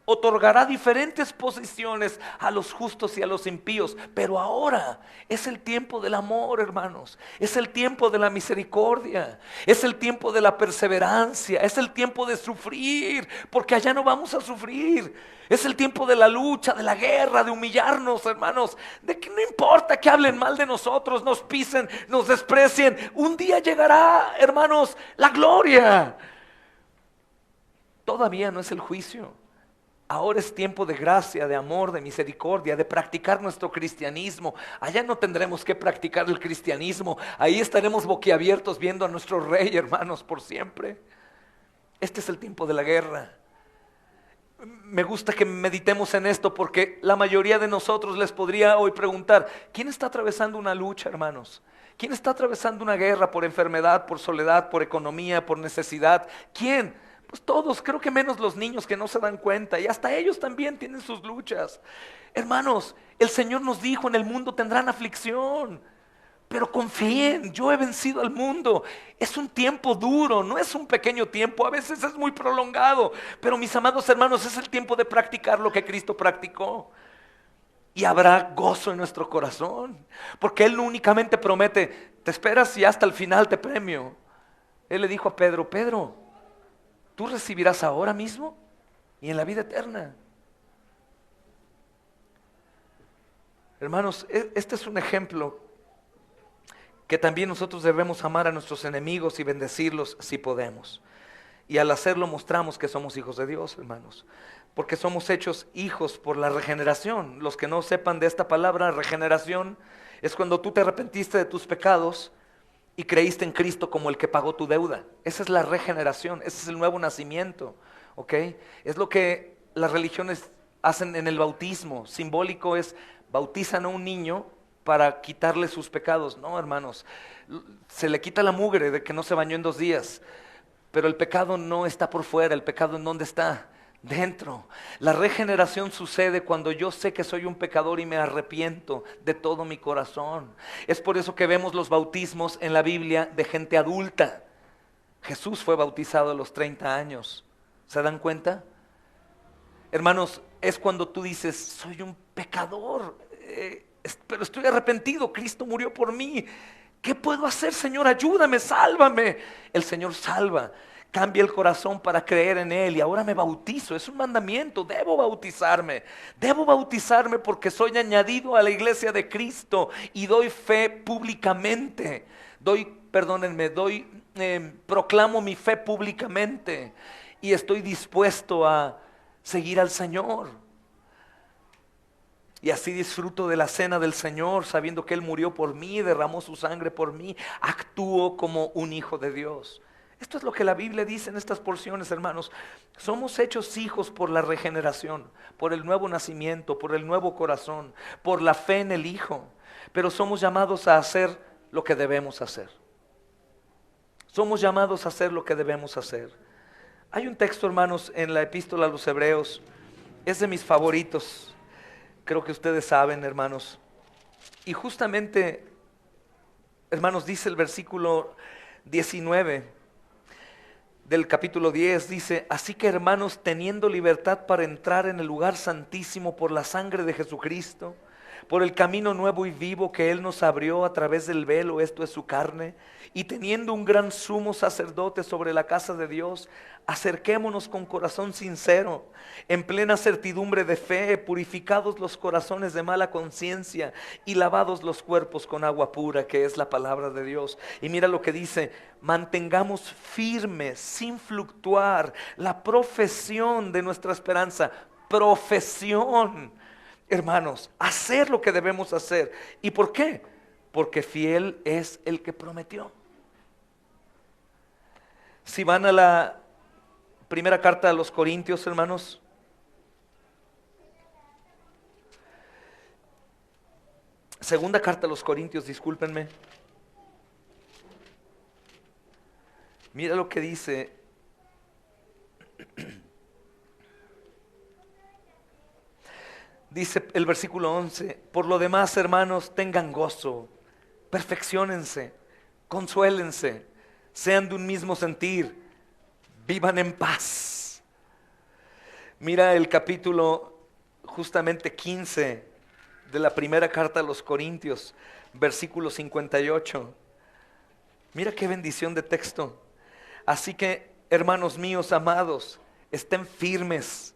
otorgará diferentes posiciones a los justos y a los impíos. Pero ahora es el tiempo del amor, hermanos. Es el tiempo de la misericordia. Es el tiempo de la perseverancia. Es el tiempo de sufrir, porque allá no vamos a sufrir. Es el tiempo de la lucha, de la guerra, de humillarnos, hermanos. De que no importa que hablen mal de nosotros, nos pisen, nos desprecien. Un día llegará, hermanos, la gloria. Todavía no es el juicio. Ahora es tiempo de gracia, de amor, de misericordia, de practicar nuestro cristianismo. Allá no tendremos que practicar el cristianismo. Ahí estaremos boquiabiertos viendo a nuestro Rey, hermanos, por siempre. Este es el tiempo de la guerra. Me gusta que meditemos en esto, porque la mayoría de nosotros les podría hoy preguntar: ¿quién está atravesando una lucha, hermanos? ¿Quién está atravesando una guerra por enfermedad, por soledad, por economía, por necesidad? ¿Quién? Pues todos, creo que menos los niños que no se dan cuenta, y hasta ellos también tienen sus luchas. Hermanos, el Señor nos dijo: en el mundo tendrán aflicción, pero confíen, yo he vencido al mundo. Es un tiempo duro, no es un pequeño tiempo, a veces es muy prolongado, pero mis amados hermanos, es el tiempo de practicar lo que Cristo practicó. Y habrá gozo en nuestro corazón, porque Él no únicamente promete: te esperas y hasta el final te premio. Él le dijo a Pedro: Pedro, tú recibirás ahora mismo y en la vida eterna. Hermanos, este es un ejemplo que también nosotros debemos amar a nuestros enemigos y bendecirlos si podemos. Y al hacerlo mostramos que somos hijos de Dios, hermanos, porque somos hechos hijos por la regeneración. Los que no sepan de esta palabra, regeneración, es cuando tú te arrepentiste de tus pecados y creíste en Cristo como el que pagó tu deuda. Esa es la regeneración, ese es el nuevo nacimiento, ¿ok? Es lo que las religiones hacen en el bautismo. Simbólico es: bautizan a un niño para quitarle sus pecados. No, hermanos, se le quita la mugre de que no se bañó en 2 días, pero el pecado no está por fuera. El pecado, ¿en dónde está? Dentro. La regeneración sucede cuando yo sé que soy un pecador y me arrepiento de todo mi corazón. Es por eso que vemos los bautismos en la Biblia de gente adulta. Jesús fue bautizado a los 30 años. ¿Se dan cuenta? Hermanos, es cuando tú dices: soy un pecador, pero estoy arrepentido, Cristo murió por mí. ¿Qué puedo hacer, Señor? Ayúdame, sálvame. El Señor salva. Cambia el corazón para creer en Él, y ahora me bautizo. Es un mandamiento, debo bautizarme. Debo bautizarme porque soy añadido a la iglesia de Cristo y doy fe públicamente. Proclamo mi fe públicamente y estoy dispuesto a seguir al Señor. Y así disfruto de la cena del Señor, sabiendo que Él murió por mí, derramó su sangre por mí. Actúo como un hijo de Dios. Esto es lo que la Biblia dice en estas porciones, hermanos. Somos hechos hijos por la regeneración, por el nuevo nacimiento, por el nuevo corazón, por la fe en el Hijo. Pero somos llamados a hacer lo que debemos hacer. Somos llamados a hacer lo que debemos hacer. Hay un texto, hermanos, en la epístola a los Hebreos. Es de mis favoritos. Creo que ustedes saben, hermanos. Y justamente, hermanos, dice el versículo 19 del capítulo 10, dice: así que, hermanos, teniendo libertad para entrar en el lugar santísimo por la sangre de Jesucristo, por el camino nuevo y vivo que Él nos abrió a través del velo, esto es su carne, y teniendo un gran sumo sacerdote sobre la casa de Dios, acerquémonos con corazón sincero, en plena certidumbre de fe, purificados los corazones de mala conciencia y lavados los cuerpos con agua pura, que es la palabra de Dios. Y mira lo que dice: mantengamos firmes, sin fluctuar, la profesión de nuestra esperanza. Profesión, hermanos, hacer lo que debemos hacer. ¿Y por qué? Porque fiel es el que prometió. Si van a la primera carta a los Corintios, hermanos, segunda carta a los Corintios, discúlpenme. Mira lo que dice. Dice el versículo 11: por lo demás, hermanos, tengan gozo, perfecciónense, consuélense, sean de un mismo sentir, vivan en paz. Mira el capítulo justamente 15 de la primera carta a los Corintios, versículo 58. Mira qué bendición de texto. Así que, hermanos míos amados, estén firmes,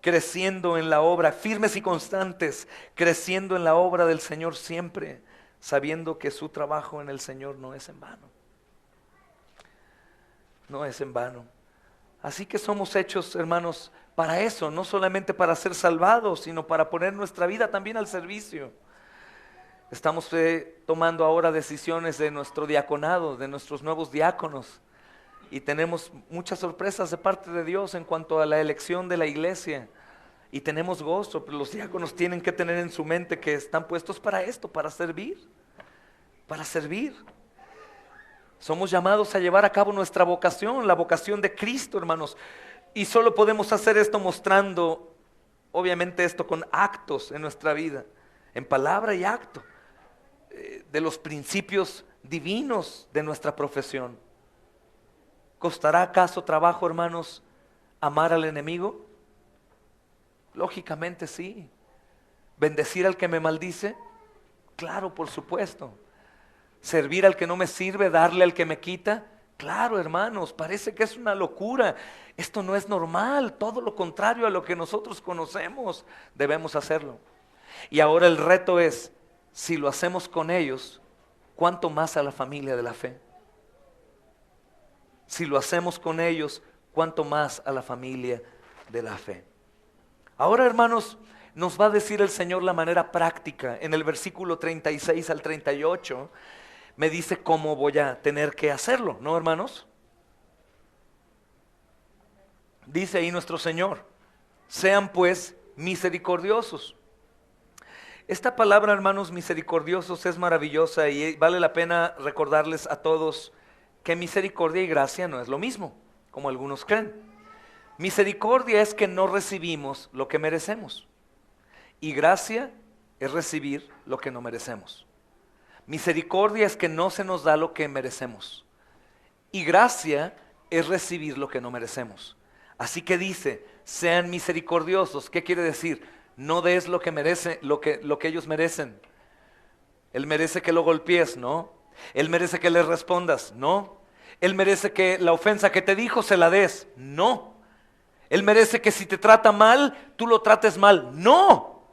creciendo en la obra, firmes y constantes, creciendo en la obra del Señor siempre, sabiendo que su trabajo en el Señor no es en vano. No es en vano. Así que somos hechos, hermanos, para eso, no solamente para ser salvados, sino para poner nuestra vida también al servicio. Estamos tomando ahora decisiones de nuestro diaconado, de nuestros nuevos diáconos, y tenemos muchas sorpresas de parte de Dios en cuanto a la elección de la iglesia, y tenemos gozo, pero los diáconos tienen que tener en su mente que están puestos para esto, para servir, para servir. Somos llamados a llevar a cabo nuestra vocación, la vocación de Cristo, hermanos, y solo podemos hacer esto mostrando, obviamente esto con actos en nuestra vida, en palabra y acto, de los principios divinos de nuestra profesión. ¿Costará acaso trabajo, hermanos, amar al enemigo? Lógicamente sí. ¿Bendecir al que me maldice? Claro, por supuesto. ¿Servir al que no me sirve, darle al que me quita? Claro, hermanos, parece que es una locura. Esto no es normal, todo lo contrario a lo que nosotros conocemos. Debemos hacerlo. Y ahora el reto es, si lo hacemos con ellos, ¿cuánto más a la familia de la fe? Si lo hacemos con ellos, ¿cuánto más a la familia de la fe? Ahora, hermanos, nos va a decir el Señor la manera práctica. En el versículo 36 al 38, me dice cómo voy a tener que hacerlo, ¿no, hermanos? Dice ahí nuestro Señor, sean pues misericordiosos. Esta palabra, hermanos, misericordiosos, es maravillosa y vale la pena recordarles a todos que misericordia y gracia no es lo mismo, como algunos creen. Misericordia es que no recibimos lo que merecemos, y gracia es recibir lo que no merecemos. Misericordia es que no se nos da lo que merecemos, y gracia es recibir lo que no merecemos. Así que dice, sean misericordiosos. ¿Qué quiere decir? No des lo que merece, lo que ellos merecen. Él merece que lo golpees, ¿no? Él merece que le respondas, ¿no? Él merece que la ofensa que te dijo se la des, ¿no? Él merece que si te trata mal, tú lo trates mal, ¡no!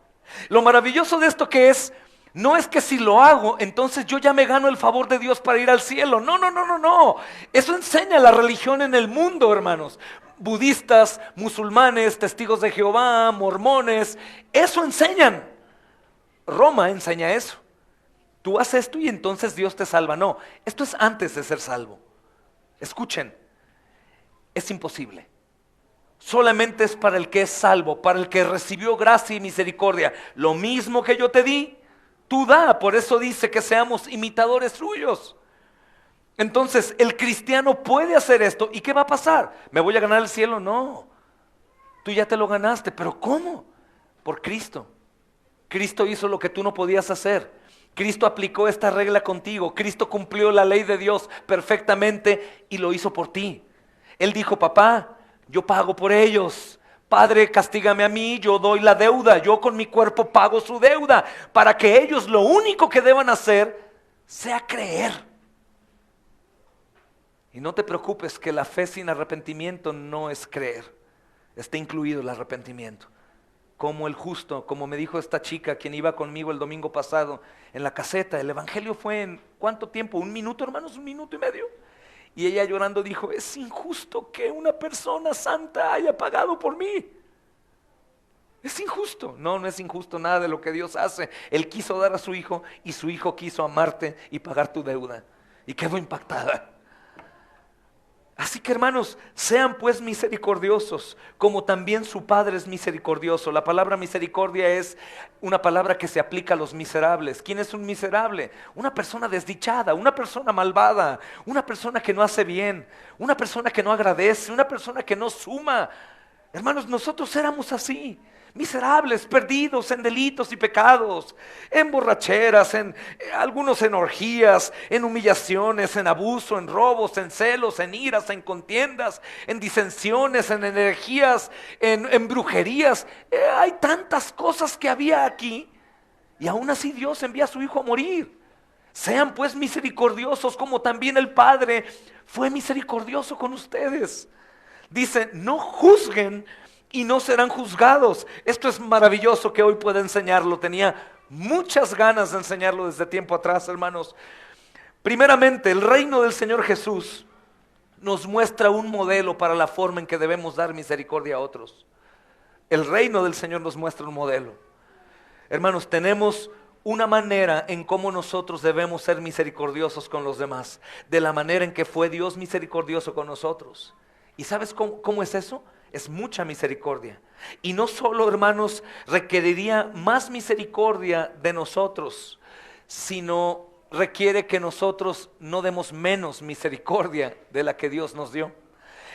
Lo maravilloso de esto que es, no es que si lo hago, entonces yo ya me gano el favor de Dios para ir al cielo. No, no, no, no, no. Eso enseña la religión en el mundo, hermanos. Budistas, musulmanes, testigos de Jehová, mormones, eso enseñan. Roma enseña eso. Tú haces esto y entonces Dios te salva. No, esto es antes de ser salvo. Escuchen, es imposible. Solamente es para el que es salvo, para el que recibió gracia y misericordia. Lo mismo que yo te di, tú da. Por eso dice que seamos imitadores suyos. Entonces, el cristiano puede hacer esto. ¿Y qué va a pasar? ¿Me voy a ganar el cielo? No. Tú ya te lo ganaste. ¿Pero cómo? Por Cristo. Cristo hizo lo que tú no podías hacer. Cristo aplicó esta regla contigo. Cristo cumplió la ley de Dios perfectamente y lo hizo por ti. Él dijo, papá, yo pago por ellos. Padre, castígame a mí, yo doy la deuda. Yo con mi cuerpo pago su deuda. Para que ellos lo único que deban hacer sea creer. Y no te preocupes que la fe sin arrepentimiento no es creer. Está incluido el arrepentimiento. Como el justo, como me dijo esta chica, quien iba conmigo el domingo pasado en la caseta. El evangelio fue en ¿cuánto tiempo? ¿1 minuto, hermanos? 1 minuto y medio. Y ella llorando dijo, es injusto que una persona santa haya pagado por mí. Es injusto. No, no es injusto nada de lo que Dios hace. Él quiso dar a su hijo y su hijo quiso amarte y pagar tu deuda. Y quedó impactada. Así que, hermanos, sean pues misericordiosos, como también su Padre es misericordioso. La palabra misericordia es una palabra que se aplica a los miserables. ¿Quién es un miserable? Una persona desdichada, una persona malvada, una persona que no hace bien, una persona que no agradece, una persona que no suma. Hermanos, nosotros éramos así. miserables, perdidos en delitos y pecados, en borracheras, algunos en orgías, en humillaciones, en abuso, en robos, en celos, en iras, en contiendas, en disensiones, en energías, en brujerías. Hay tantas cosas que había aquí, y aún así Dios envía a su Hijo a morir. Sean pues misericordiosos como también el Padre fue misericordioso con ustedes. Dice, no juzguen y no serán juzgados. Esto es maravilloso que hoy pueda enseñarlo. Tenía muchas ganas de enseñarlo desde tiempo atrás, hermanos. Primeramente, el reino del Señor Jesús nos muestra un modelo para la forma en que debemos dar misericordia a otros. El reino del Señor nos muestra un modelo. Hermanos, tenemos una manera en cómo nosotros debemos ser misericordiosos con los demás, de la manera en que fue Dios misericordioso con nosotros. ¿Y sabes cómo es eso? Es mucha misericordia. Y no solo, hermanos, requeriría más misericordia de nosotros, sino requiere que nosotros no demos menos misericordia de la que Dios nos dio.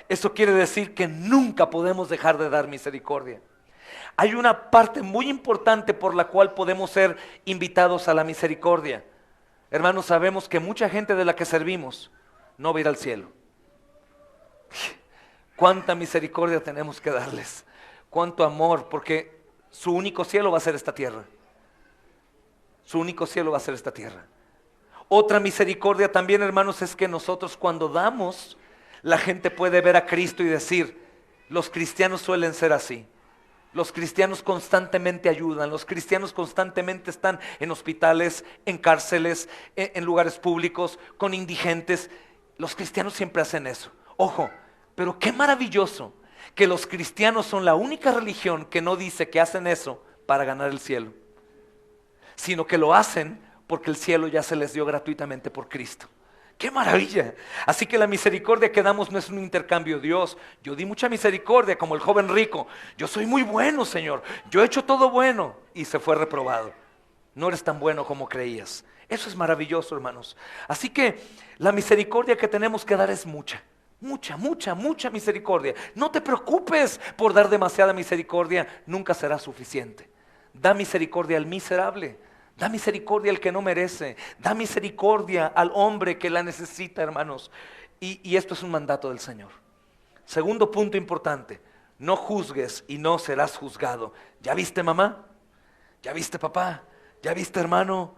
Eso quiere decir que nunca podemos dejar de dar misericordia. Hay una parte muy importante por la cual podemos ser invitados a la misericordia. Hermanos, sabemos que mucha gente de la que servimos no va a ir al cielo. Cuánta misericordia tenemos que darles, cuánto amor, porque su único cielo va a ser esta tierra. Su único cielo va a ser esta tierra. Otra misericordia también, hermanos, es que nosotros cuando damos, la gente puede ver a Cristo y decir, los cristianos suelen ser así. Los cristianos constantemente ayudan, los cristianos constantemente están en hospitales, en cárceles, en lugares públicos, con indigentes. Los cristianos siempre hacen eso. Ojo, pero qué maravilloso que los cristianos son la única religión que no dice que hacen eso para ganar el cielo, sino que lo hacen porque el cielo ya se les dio gratuitamente por Cristo. ¡Qué maravilla! Así que la misericordia que damos no es un intercambio. Dios, yo di mucha misericordia como el joven rico. Yo soy muy bueno, Señor. Yo he hecho todo bueno y se fue reprobado. No eres tan bueno como creías. Eso es maravilloso, hermanos. Así que la misericordia que tenemos que dar es mucha. Mucha, mucha, mucha misericordia. No te preocupes por dar demasiada misericordia. Nunca será suficiente. Da misericordia al miserable. Da misericordia al que no merece. Da misericordia al hombre que la necesita, hermanos. Y esto es un mandato del Señor. Segundo punto importante. No juzgues y no serás juzgado. ¿Ya viste, mamá? ¿Ya viste, papá? ¿Ya viste, hermano?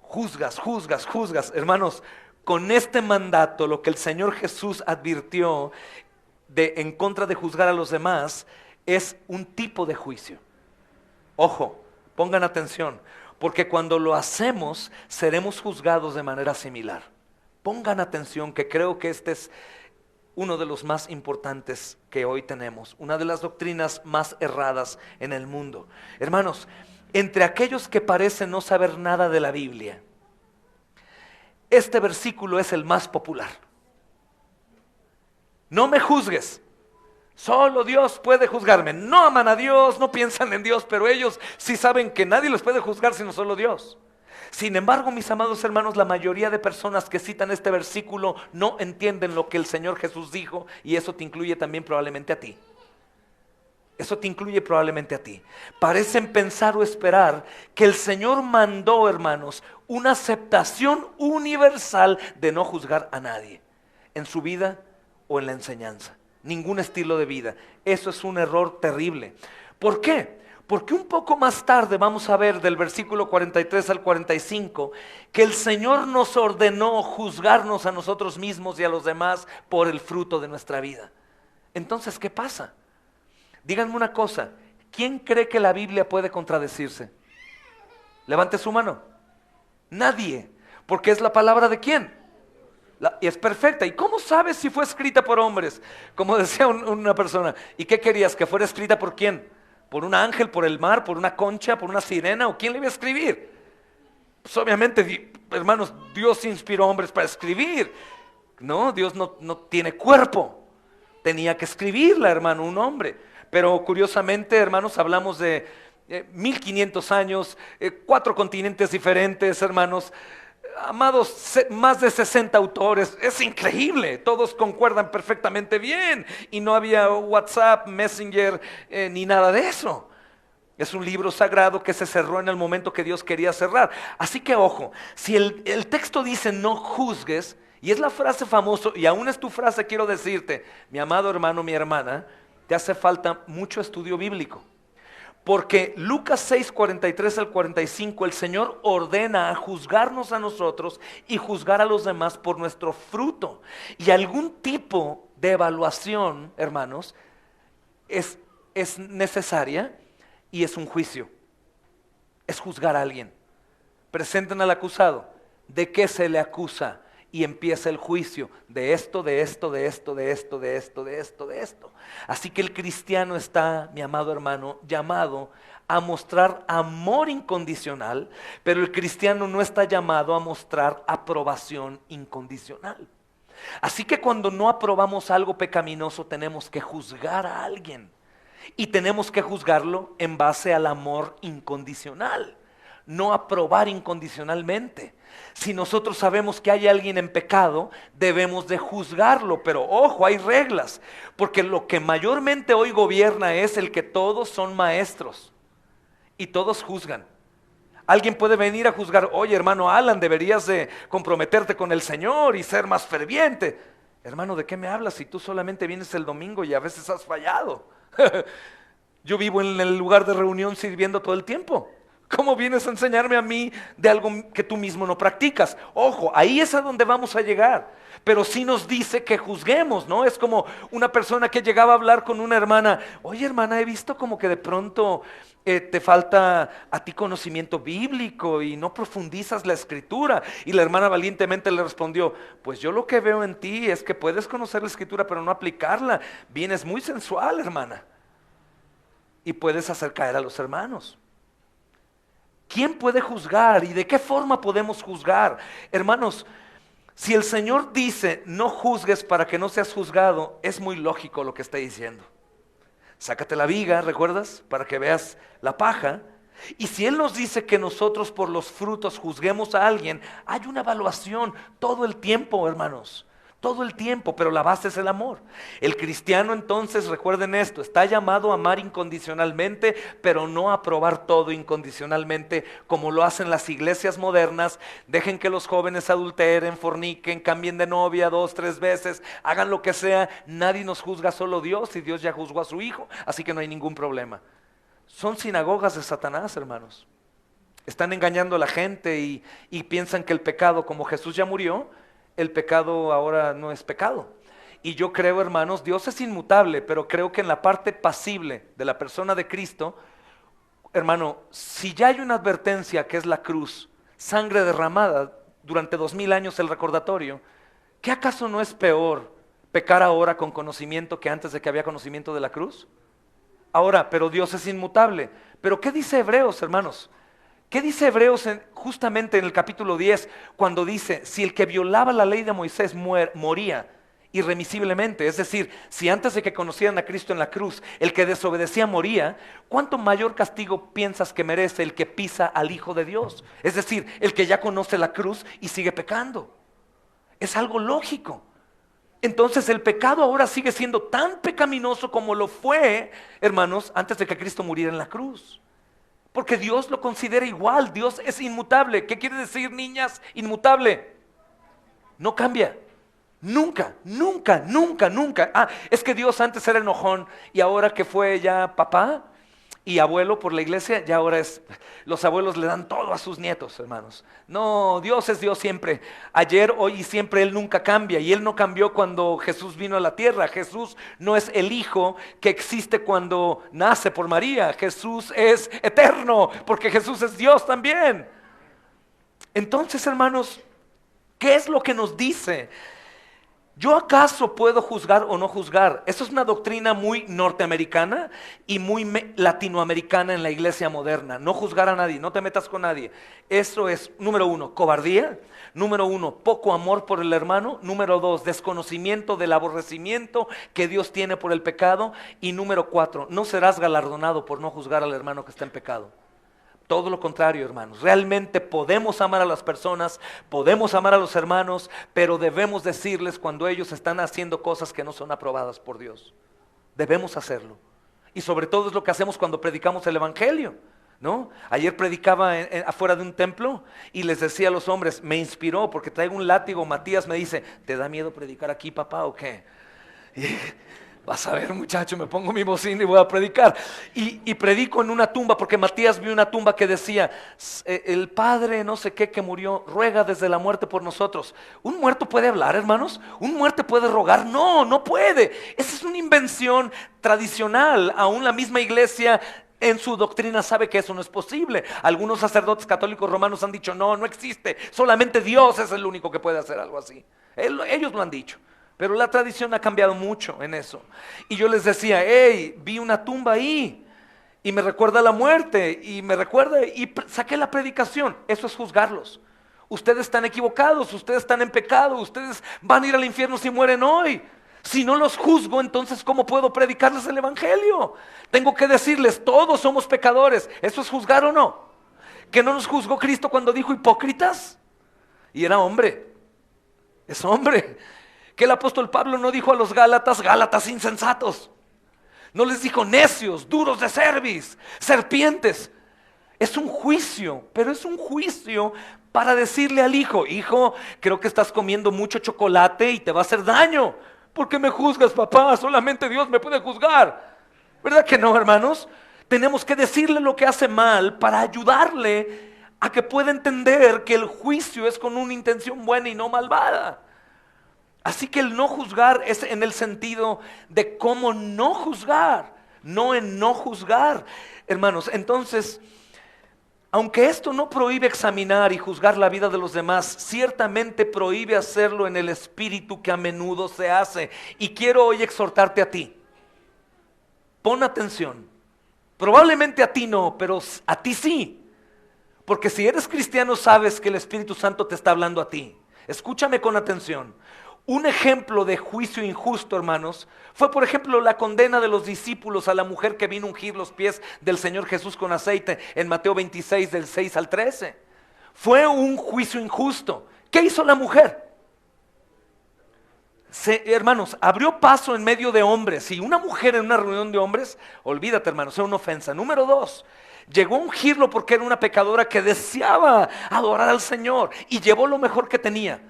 Juzgas, juzgas, juzgas. Hermanos, con este mandato, lo que el Señor Jesús advirtió en contra de juzgar a los demás, es un tipo de juicio. Ojo, pongan atención. Porque cuando lo hacemos, seremos juzgados de manera similar. Pongan atención, que creo que este es uno de los más importantes que hoy tenemos. Una de las doctrinas más erradas en el mundo. Hermanos, entre aquellos que parecen no saber nada de la Biblia, este versículo es el más popular. No me juzgues. Solo Dios puede juzgarme. No aman a Dios, no piensan en Dios, pero ellos sí saben que nadie los puede juzgar sino solo Dios. Sin embargo, mis amados hermanos, la mayoría de personas que citan este versículo no entienden lo que el Señor Jesús dijo, y eso te incluye también probablemente a ti. Eso te incluye probablemente a ti. Parecen pensar o esperar que el Señor mandó, hermanos, una aceptación universal de no juzgar a nadie en su vida o en la enseñanza. Ningún estilo de vida. Eso es un error terrible. ¿Por qué? Porque un poco más tarde vamos a ver del versículo 43 al 45 que el Señor nos ordenó juzgarnos a nosotros mismos y a los demás por el fruto de nuestra vida. Entonces, ¿qué pasa? Díganme una cosa, ¿quién cree que la Biblia puede contradecirse? Levante su mano. Nadie, porque es la palabra ¿de quién? Y es perfecta. ¿Y cómo sabes si fue escrita por hombres? Como decía una persona, ¿y qué querías? ¿Que fuera escrita por quién? ¿Por un ángel, por el mar, por una concha, por una sirena? ¿O quién le iba a escribir? Pues obviamente, hermanos, Dios inspiró a hombres para escribir. No, Dios no tiene cuerpo. Tenía que escribirla, hermano, un hombre. Pero curiosamente, hermanos, hablamos de 1500 años, 4 continentes diferentes, hermanos. Amados, más de 60 autores, es increíble, todos concuerdan perfectamente bien y no había WhatsApp, Messenger, ni nada de eso. Es un libro sagrado que se cerró en el momento que Dios quería cerrar. Así que ojo, si el texto dice no juzgues, y es la frase famosa, y aún es tu frase, quiero decirte, mi amado hermano, mi hermana, te hace falta mucho estudio bíblico. Porque Lucas 6, 43 al 45, el Señor ordena a juzgarnos a nosotros y juzgar a los demás por nuestro fruto. Y algún tipo de evaluación, hermanos, es necesaria y es un juicio. Es juzgar a alguien. Presenten al acusado. ¿De qué se le acusa? Y empieza el juicio de esto, de esto, de esto, de esto, de esto, de esto, de esto. Así que el cristiano está, mi amado hermano, llamado a mostrar amor incondicional, pero el cristiano no está llamado a mostrar aprobación incondicional. Así que cuando no aprobamos algo pecaminoso, tenemos que juzgar a alguien. Y tenemos que juzgarlo en base al amor incondicional, no aprobar incondicionalmente. Si nosotros sabemos que hay alguien en pecado, debemos de juzgarlo, pero ojo, hay reglas, porque lo que mayormente hoy gobierna es el que todos son maestros y todos juzgan. Alguien puede venir a juzgar, oye hermano Alan, deberías de comprometerte con el Señor y ser más ferviente. Hermano, ¿de qué me hablas si tú solamente vienes el domingo y a veces has fallado? Yo vivo en el lugar de reunión sirviendo todo el tiempo. ¿Cómo vienes a enseñarme a mí de algo que tú mismo no practicas? Ojo, ahí es a donde vamos a llegar. Pero sí nos dice que juzguemos, ¿no? Es como una persona que llegaba a hablar con una hermana. Oye hermana, he visto como que de pronto te falta a ti conocimiento bíblico y no profundizas la escritura. Y la hermana valientemente le respondió, pues yo lo que veo en ti es que puedes conocer la escritura pero no aplicarla. Vienes muy sensual, hermana. Y puedes hacer caer a los hermanos. ¿Quién puede juzgar y de qué forma podemos juzgar? Hermanos, si el Señor dice no juzgues para que no seas juzgado, es muy lógico lo que está diciendo. Sácate la viga, ¿recuerdas? Para que veas la paja. Y si Él nos dice que nosotros por los frutos juzguemos a alguien, hay una evaluación todo el tiempo, hermanos. Todo el tiempo, pero la base es el amor. El cristiano entonces, recuerden esto, está llamado a amar incondicionalmente, pero no a aprobar todo incondicionalmente como lo hacen las iglesias modernas. Dejen que los jóvenes adulteren, forniquen, cambien de novia 2, 3 veces, hagan lo que sea. Nadie nos juzga, solo Dios, y Dios ya juzgó a su Hijo, así que no hay ningún problema. Son sinagogas de Satanás, hermanos. Están engañando a la gente y piensan que el pecado, como Jesús ya murió, el pecado ahora no es pecado. Y yo creo, hermanos, Dios es inmutable, pero creo que en la parte pasible de la persona de Cristo, hermano, si ya hay una advertencia que es la cruz, sangre derramada durante 2000 años el recordatorio, ¿qué acaso no es peor pecar ahora con conocimiento que antes de que había conocimiento de la cruz? Ahora, pero Dios es inmutable. ¿Pero qué dice Hebreos, hermanos? ¿Qué dice Hebreos justamente en el capítulo 10 cuando dice, si el que violaba la ley de Moisés moría irremisiblemente? Es decir, si antes de que conocieran a Cristo en la cruz, el que desobedecía moría, ¿cuánto mayor castigo piensas que merece el que pisa al Hijo de Dios? Es decir, el que ya conoce la cruz y sigue pecando. Es algo lógico. Entonces el pecado ahora sigue siendo tan pecaminoso como lo fue, hermanos, antes de que Cristo muriera en la cruz. Porque Dios lo considera igual, Dios es inmutable. ¿Qué quiere decir, niñas? Inmutable. No cambia. Nunca, nunca, nunca, nunca. Es que Dios antes era enojón y ahora que fue ya papá y abuelo por la iglesia, ya ahora los abuelos le dan todo a sus nietos, hermanos. No, Dios es Dios siempre. Ayer, hoy y siempre, Él nunca cambia. Y Él no cambió cuando Jesús vino a la tierra. Jesús no es el Hijo que existe cuando nace por María. Jesús es eterno, porque Jesús es Dios también. Entonces, hermanos, ¿qué es lo que nos dice? ¿Yo acaso puedo juzgar o no juzgar? Eso es una doctrina muy norteamericana y muy latinoamericana en la iglesia moderna. No juzgar a nadie, no te metas con nadie. Eso es, número 1, cobardía. Número 1, poco amor por el hermano. Número 2, desconocimiento del aborrecimiento que Dios tiene por el pecado. Y número 4, no serás galardonado por no juzgar al hermano que está en pecado. Todo lo contrario, hermanos. Realmente podemos amar a las personas, podemos amar a los hermanos, pero debemos decirles cuando ellos están haciendo cosas que no son aprobadas por Dios. Debemos hacerlo. Y sobre todo es lo que hacemos cuando predicamos el evangelio, ¿no? Ayer predicaba afuera de un templo y les decía a los hombres, me inspiró porque traigo un látigo. Matías me dice, ¿te da miedo predicar aquí, papá, o qué? Y, vas a ver, muchacho, me pongo mi bocina y voy a predicar. Y predico en una tumba, porque Matías vio una tumba que decía, el padre no sé qué que murió, ruega desde la muerte por nosotros. ¿Un muerto puede hablar, hermanos? ¿Un muerto puede rogar? No, no puede. Esa es una invención tradicional. Aún la misma iglesia en su doctrina sabe que eso no es posible. Algunos sacerdotes católicos romanos han dicho, no, no existe. Solamente Dios es el único que puede hacer algo así. Ellos lo han dicho. Pero la tradición ha cambiado mucho en eso. Y yo les decía, hey, vi una tumba ahí y me recuerda la muerte y me recuerda, y saqué la predicación. Eso es juzgarlos. Ustedes están equivocados, ustedes están en pecado, ustedes van a ir al infierno si mueren hoy. Si no los juzgo, entonces ¿cómo puedo predicarles el evangelio? Tengo que decirles, todos somos pecadores. ¿Eso es juzgar o no? ¿Que no nos juzgó Cristo cuando dijo hipócritas? Y era hombre, es hombre. Que el apóstol Pablo no dijo a los Gálatas, Gálatas insensatos. No les dijo necios, duros de cerviz, serpientes. Es un juicio, pero es un juicio para decirle al hijo, hijo, creo que estás comiendo mucho chocolate y te va a hacer daño. ¿Por qué me juzgas, papá? Solamente Dios me puede juzgar. ¿Verdad que no, hermanos? Tenemos que decirle lo que hace mal para ayudarle a que pueda entender que el juicio es con una intención buena y no malvada. Así que el no juzgar es en el sentido de cómo no juzgar, no en no juzgar. Hermanos, entonces, aunque esto no prohíbe examinar y juzgar la vida de los demás, ciertamente prohíbe hacerlo en el espíritu que a menudo se hace. Y quiero hoy exhortarte a ti. Pon atención. Probablemente a ti no, pero a ti sí. Porque si eres cristiano sabes que el Espíritu Santo te está hablando a ti. Escúchame con atención. Un ejemplo de juicio injusto, hermanos, fue por ejemplo la condena de los discípulos a la mujer que vino a ungir los pies del Señor Jesús con aceite en Mateo 26 del 6 al 13. Fue un juicio injusto. ¿Qué hizo la mujer? Hermanos, abrió paso en medio de hombres. Y una mujer en una reunión de hombres, olvídate, hermanos, era una ofensa. Número 2, llegó a ungirlo porque era una pecadora que deseaba adorar al Señor y llevó lo mejor que tenía.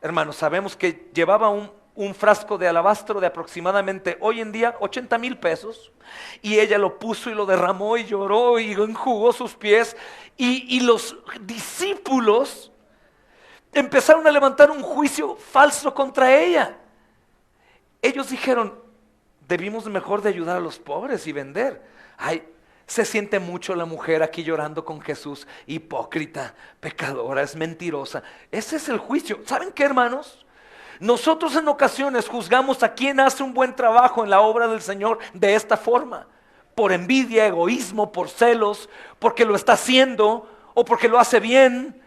Hermanos, sabemos que llevaba un frasco de alabastro de aproximadamente hoy en día 80,000 pesos, y ella lo puso y lo derramó y lloró y enjugó sus pies, y los discípulos empezaron a levantar un juicio falso contra ella. Ellos dijeron, debimos mejor de ayudar a los pobres y vender. Ay, se siente mucho la mujer aquí llorando con Jesús, hipócrita, pecadora, es mentirosa. Ese es el juicio. ¿Saben qué, hermanos? Nosotros en ocasiones juzgamos a quien hace un buen trabajo en la obra del Señor de esta forma. Por envidia, egoísmo, por celos, porque lo está haciendo o porque lo hace bien.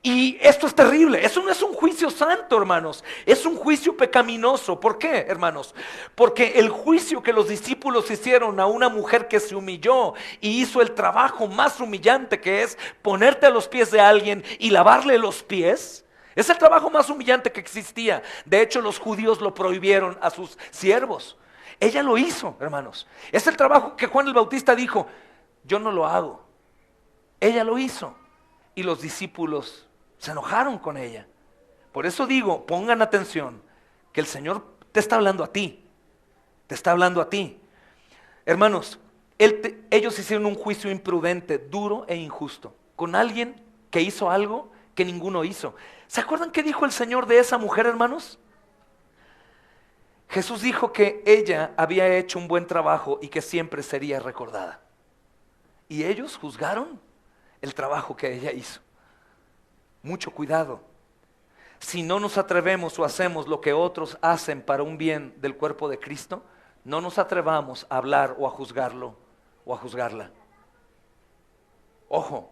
Y esto es terrible. Eso no es un juicio santo, hermanos. Es un juicio pecaminoso. ¿Por qué, hermanos? Porque el juicio que los discípulos hicieron a una mujer que se humilló y hizo el trabajo más humillante, que es ponerte a los pies de alguien y lavarle los pies, es el trabajo más humillante que existía. De hecho, los judíos lo prohibieron a sus siervos. Ella lo hizo, hermanos. Es el trabajo que Juan el Bautista dijo, yo no lo hago. Ella lo hizo. Y los discípulos se enojaron con ella. Por eso digo, pongan atención, que el Señor te está hablando a ti. Te está hablando a ti. Hermanos, ellos hicieron un juicio imprudente, duro e injusto, con alguien que hizo algo que ninguno hizo. ¿Se acuerdan qué dijo el Señor de esa mujer, hermanos? Jesús dijo que ella había hecho un buen trabajo y que siempre sería recordada. Y ellos juzgaron el trabajo que ella hizo. Mucho cuidado. Si no nos atrevemos o hacemos lo que otros hacen para un bien del cuerpo de Cristo, no nos atrevamos a hablar o a juzgarlo o a juzgarla. Ojo,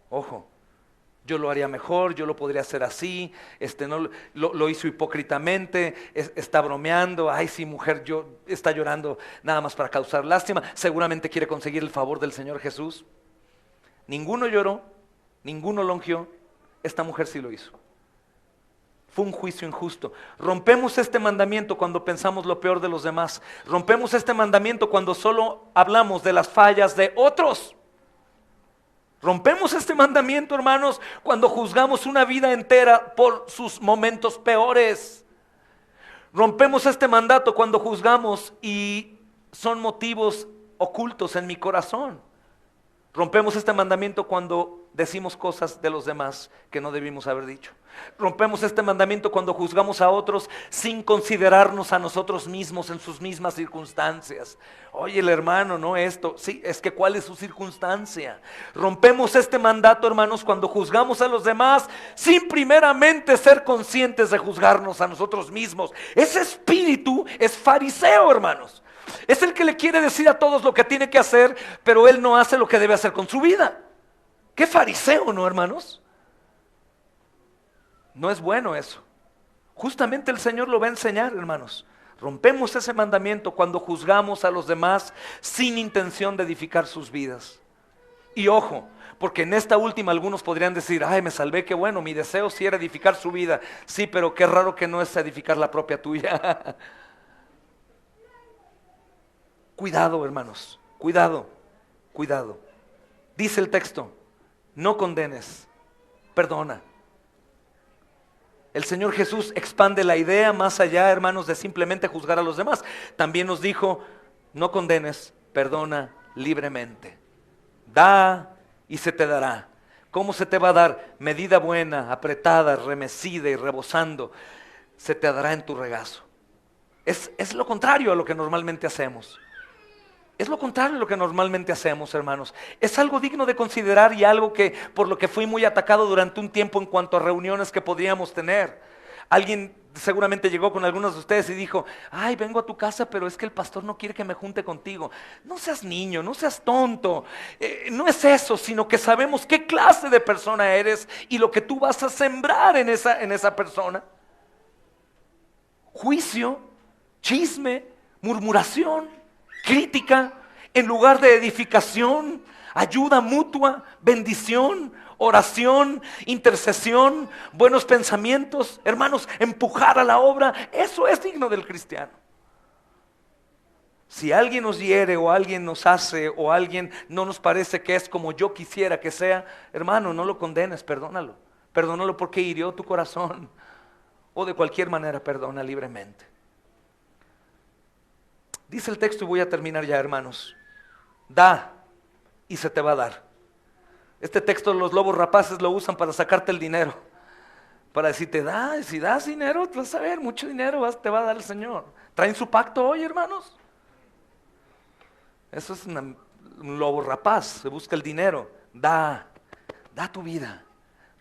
ojo. Yo lo haría mejor, yo lo podría hacer así, no, lo hizo hipócritamente, está bromeando, ay sí mujer, está llorando nada más para causar lástima, seguramente quiere conseguir el favor del Señor Jesús. Ninguno lloró, ninguno longió, esta mujer sí lo hizo. fue un juicio injusto. Rompemos este mandamiento cuando pensamos lo peor de los demás. Rompemos este mandamiento cuando solo hablamos de las fallas de otros. Rompemos este mandamiento, hermanos, cuando juzgamos una vida entera por sus momentos peores. Rompemos este mandato cuando juzgamos y son motivos ocultos en mi corazón. Rompemos este mandamiento cuando decimos cosas de los demás que no debimos haber dicho. Rompemos este mandamiento cuando juzgamos a otros sin considerarnos a nosotros mismos en sus mismas circunstancias. Oye, el hermano, no esto, sí, es que ¿cuál es su circunstancia? Rompemos este mandato, hermanos, cuando juzgamos a los demás sin primeramente ser conscientes de juzgarnos a nosotros mismos. Ese espíritu es fariseo, hermanos. Es el que le quiere decir a todos lo que tiene que hacer, pero él no hace lo que debe hacer con su vida. Qué fariseo, ¿no, hermanos? No es bueno eso. Justamente el Señor lo va a enseñar, hermanos. Rompemos ese mandamiento cuando juzgamos a los demás sin intención de edificar sus vidas. Y ojo, porque en esta última algunos podrían decir, ay, me salvé, qué bueno, mi deseo sí era edificar su vida. Sí, pero qué raro que no es edificar la propia tuya. Cuidado, hermanos, cuidado, cuidado. Dice el texto, no condenes, perdona. El Señor Jesús expande la idea más allá, hermanos, de simplemente juzgar a los demás. También nos dijo, no condenes, perdona libremente. Da y se te dará. ¿Cómo se te va a dar? Medida buena, apretada, remecida y rebosando, se te dará en tu regazo. Es lo contrario a lo que normalmente hacemos. Es lo contrario a lo que normalmente hacemos, hermanos. Es algo digno de considerar y algo que por lo que fui muy atacado durante un tiempo en cuanto a reuniones que podríamos tener. Alguien seguramente llegó con algunos de ustedes y dijo, ay, vengo a tu casa, pero es que el pastor no quiere que me junte contigo. No seas niño, no seas tonto. No es eso, sino que sabemos qué clase de persona eres y lo que tú vas a sembrar en esa persona. Juicio, chisme, murmuración, crítica, en lugar de edificación, ayuda mutua, bendición, oración, intercesión, buenos pensamientos, hermanos, empujar a la obra, eso es digno del cristiano. Si alguien nos hiere o alguien nos hace o alguien no nos parece que es como yo quisiera que sea, hermano, no lo condenes, perdónalo. Perdónalo porque hirió tu corazón o de cualquier manera perdona libremente. Dice el texto y voy a terminar ya, hermanos. Da y se te va a dar. Este texto los lobos rapaces lo usan para sacarte el dinero. Para decirte, si das dinero, vas a ver, mucho dinero te va a dar el Señor. ¿Traen su pacto hoy, hermanos? Eso es un lobo rapaz, se busca el dinero. Da tu vida,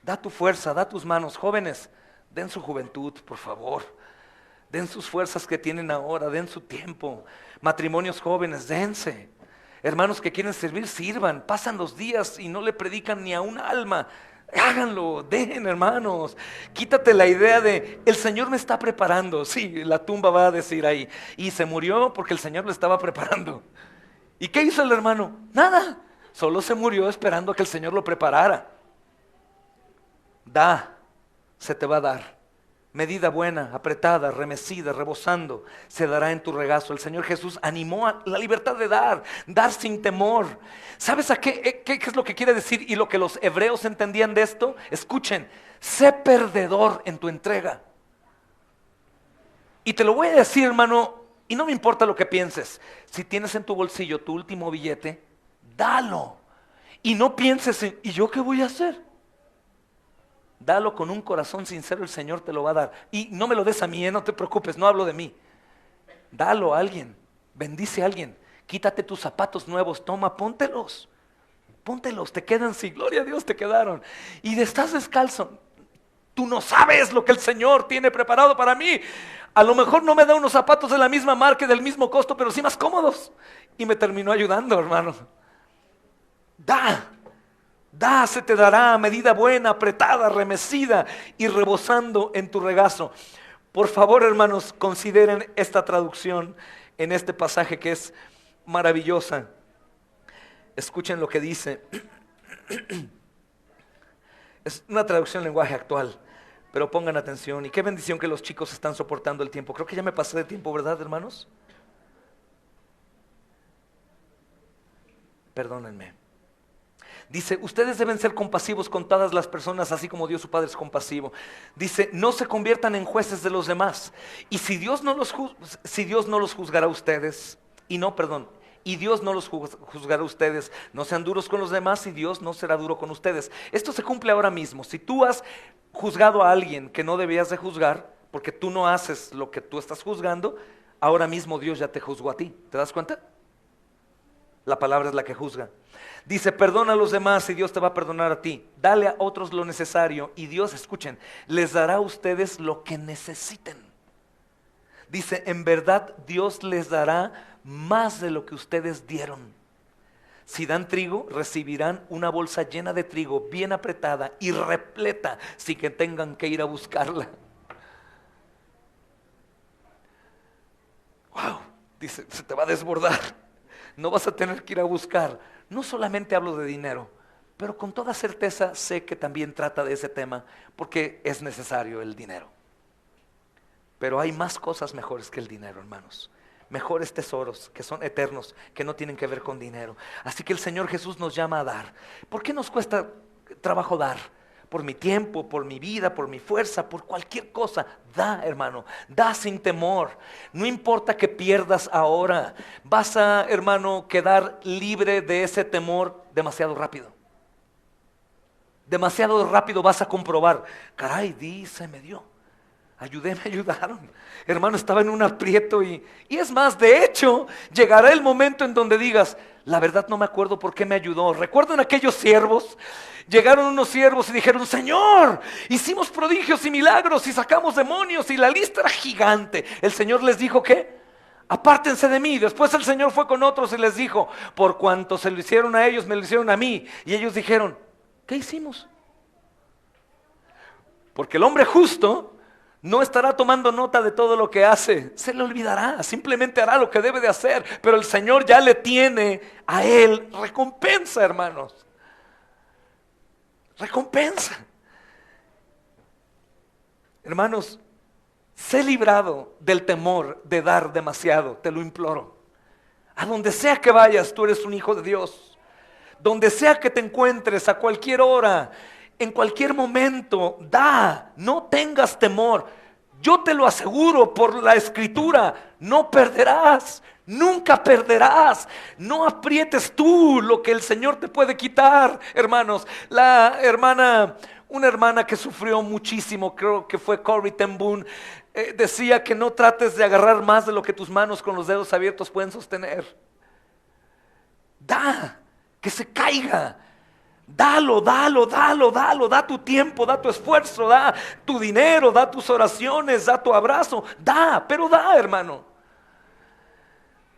da tu fuerza, da tus manos. Jóvenes, den su juventud, por favor. Den sus fuerzas que tienen ahora, den su tiempo. Matrimonios jóvenes, dense. Hermanos que quieren servir, sirvan. Pasan los días y no le predican ni a un alma. Háganlo, den, hermanos. Quítate la idea de, el Señor me está preparando. Sí, la tumba va a decir ahí. Y se murió porque el Señor lo estaba preparando. ¿Y qué hizo el hermano? Nada. Solo se murió esperando a que el Señor lo preparara. Da, se te va a dar. Medida buena, apretada, remecida, rebosando, se dará en tu regazo. El Señor Jesús animó a la libertad de dar sin temor. ¿Sabes a qué es lo que quiere decir y lo que los hebreos entendían de esto? Escuchen, sé perdedor en tu entrega. Y te lo voy a decir, hermano, y no me importa lo que pienses. Si tienes en tu bolsillo tu último billete, dalo. Y no pienses en, ¿y yo qué voy a hacer? Dalo con un corazón sincero, el Señor te lo va a dar. Y no me lo des a mí, no te preocupes, no hablo de mí. Dalo a alguien, bendice a alguien. Quítate tus zapatos nuevos, toma, póntelos, te quedan, sí, gloria a Dios, te quedaron. Y estás descalzo, tú no sabes lo que el Señor tiene preparado para mí. A lo mejor no me da unos zapatos de la misma marca, del mismo costo, pero sí más cómodos. Y me terminó ayudando, hermano. Da, se te dará, medida buena, apretada, remecida y rebosando en tu regazo. Por favor, hermanos, consideren esta traducción en este pasaje que es maravillosa. Escuchen lo que dice. Es una traducción en lenguaje actual. Pero pongan atención, y qué bendición que los chicos están soportando el tiempo. Creo que ya me pasé de tiempo, ¿verdad, hermanos? Perdónenme. Dice, ustedes deben ser compasivos con todas las personas, así como Dios su Padre es compasivo. Dice, no se conviertan en jueces de los demás. Y si Dios no los juzgará a ustedes, y Dios no los juzgará a ustedes, no sean duros con los demás y Dios no será duro con ustedes. Esto se cumple ahora mismo. Si tú has juzgado a alguien que no debías de juzgar, porque tú no haces lo que tú estás juzgando, ahora mismo Dios ya te juzgó a ti. ¿Te das cuenta? La palabra es la que juzga. Dice, perdona a los demás y Dios te va a perdonar a ti. Dale a otros lo necesario y Dios, escuchen, les dará a ustedes lo que necesiten. Dice, en verdad Dios les dará más de lo que ustedes dieron. Si dan trigo, recibirán una bolsa llena de trigo, bien apretada y repleta, sin que tengan que ir a buscarla. Wow, dice, se te va a desbordar. No vas a tener que ir a buscar. No solamente hablo de dinero, pero con toda certeza sé que también trata de ese tema, porque es necesario el dinero. Pero hay más cosas mejores que el dinero, hermanos. Mejores tesoros que son eternos, que no tienen que ver con dinero. Así que el Señor Jesús nos llama a dar. ¿Por qué nos cuesta trabajo dar? Por mi tiempo, por mi vida, por mi fuerza, por cualquier cosa. Da, hermano, da sin temor. No importa que pierdas ahora. Vas a, hermano, quedar libre de ese temor demasiado rápido. Demasiado rápido vas a comprobar. Caray, di, se me dio. Ayudé, me ayudaron. Hermano, estaba en un aprieto y es más, de hecho, llegará el momento en donde digas, la verdad no me acuerdo por qué me ayudó. ¿Recuerdan aquellos siervos? Llegaron unos siervos y dijeron, Señor, hicimos prodigios y milagros y sacamos demonios y la lista era gigante. El Señor les dijo, ¿qué? Apártense de mí. Después el Señor fue con otros y les dijo, por cuanto se lo hicieron a ellos, me lo hicieron a mí. Y ellos dijeron, ¿qué hicimos? Porque el hombre justo no estará tomando nota de todo lo que hace, se le olvidará, simplemente hará lo que debe de hacer, pero el Señor ya le tiene a él recompensa, hermanos. Recompensa. Hermanos, sé librado del temor de dar demasiado, te lo imploro. A donde sea que vayas, tú eres un hijo de Dios. Donde sea que te encuentres, a cualquier hora, en cualquier momento, da, no tengas temor. Yo te lo aseguro por la Escritura, no perderás, nunca perderás. No aprietes tú lo que el Señor te puede quitar, hermanos. Una hermana que sufrió muchísimo, creo que fue Corrie ten Boom, decía que no trates de agarrar más de lo que tus manos con los dedos abiertos pueden sostener. Da, que se caiga. Dalo, da tu tiempo, da tu esfuerzo, da tu dinero, da tus oraciones, da tu abrazo, pero da, hermano.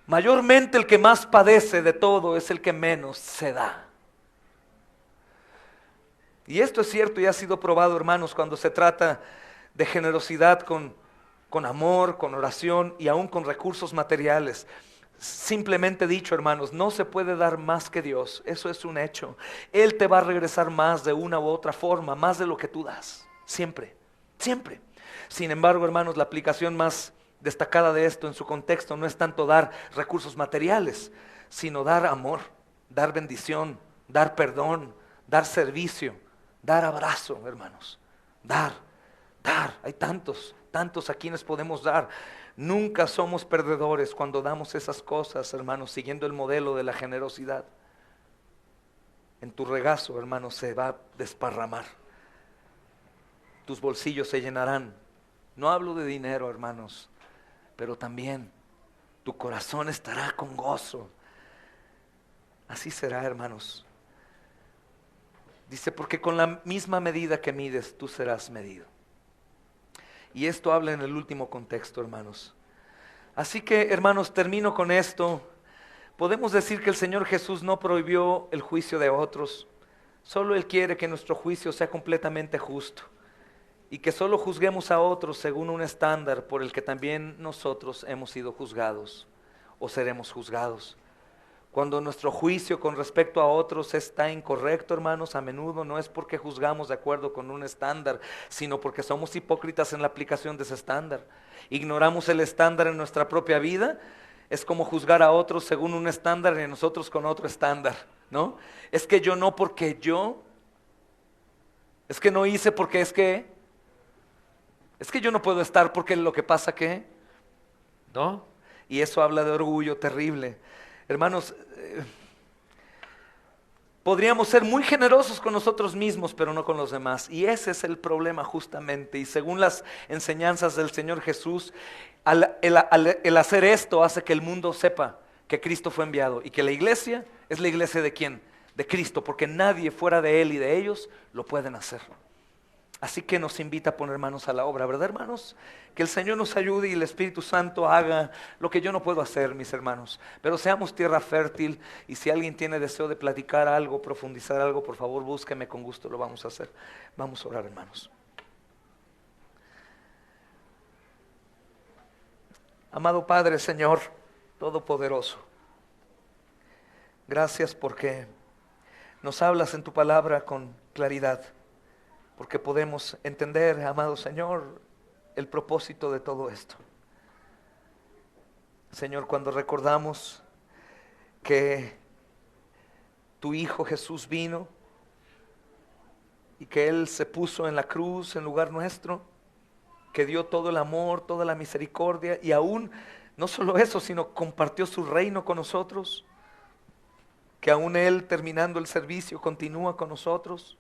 Mayormente el que más padece de todo es el que menos se da. Y esto es cierto y ha sido probado, hermanos, cuando se trata de generosidad con amor, con oración y aún con recursos materiales. Simplemente dicho, hermanos, no se puede dar más que Dios, eso es un hecho. Él te va a regresar más de una u otra forma, más de lo que tú das, siempre, siempre. Sin embargo, hermanos, la aplicación más destacada de esto en su contexto no es tanto dar recursos materiales, sino dar amor, dar bendición, dar perdón, dar servicio, dar abrazo, hermanos. Dar, hay tantos a quienes podemos dar. Nunca somos perdedores cuando damos esas cosas, hermanos, siguiendo el modelo de la generosidad. En tu regazo, hermanos, se va a desparramar. Tus bolsillos se llenarán. No hablo de dinero, hermanos, pero también tu corazón estará con gozo. Así será, hermanos. Dice, porque con la misma medida que mides, tú serás medido. Y esto habla en el último contexto, hermanos. Así que, hermanos, termino con esto. Podemos decir que el Señor Jesús no prohibió el juicio de otros. Solo Él quiere que nuestro juicio sea completamente justo. Y que solo juzguemos a otros según un estándar por el que también nosotros hemos sido juzgados o seremos juzgados. Cuando nuestro juicio con respecto a otros está incorrecto, hermanos, a menudo no es porque juzgamos de acuerdo con un estándar, sino porque somos hipócritas en la aplicación de ese estándar. Ignoramos el estándar en nuestra propia vida. Es como juzgar a otros según un estándar y nosotros con otro estándar, ¿no? Es que yo no porque yo, es que no hice porque es que yo no puedo estar porque lo que pasa que, ¿no? Y eso habla de orgullo terrible. Hermanos, podríamos ser muy generosos con nosotros mismos, pero no con los demás. Y ese es el problema justamente. Y según las enseñanzas del Señor Jesús, el hacer esto hace que el mundo sepa que Cristo fue enviado. Y que la iglesia es la iglesia de ¿quién? De Cristo, porque nadie fuera de Él y de ellos lo pueden hacer. Así que nos invita a poner manos a la obra, ¿verdad, hermanos? Que el Señor nos ayude y el Espíritu Santo haga lo que yo no puedo hacer, mis hermanos. Pero seamos tierra fértil, y si alguien tiene deseo de platicar algo, profundizar algo, por favor búsqueme, con gusto lo vamos a hacer. Vamos a orar, hermanos. Amado Padre, Señor Todopoderoso, gracias porque nos hablas en tu palabra con claridad. Porque podemos entender, amado Señor, el propósito de todo esto. Señor, cuando recordamos que tu Hijo Jesús vino y que Él se puso en la cruz en lugar nuestro, que dio todo el amor, toda la misericordia, y aún no solo eso, sino compartió su reino con nosotros, que aún Él, terminando el servicio, continúa con nosotros.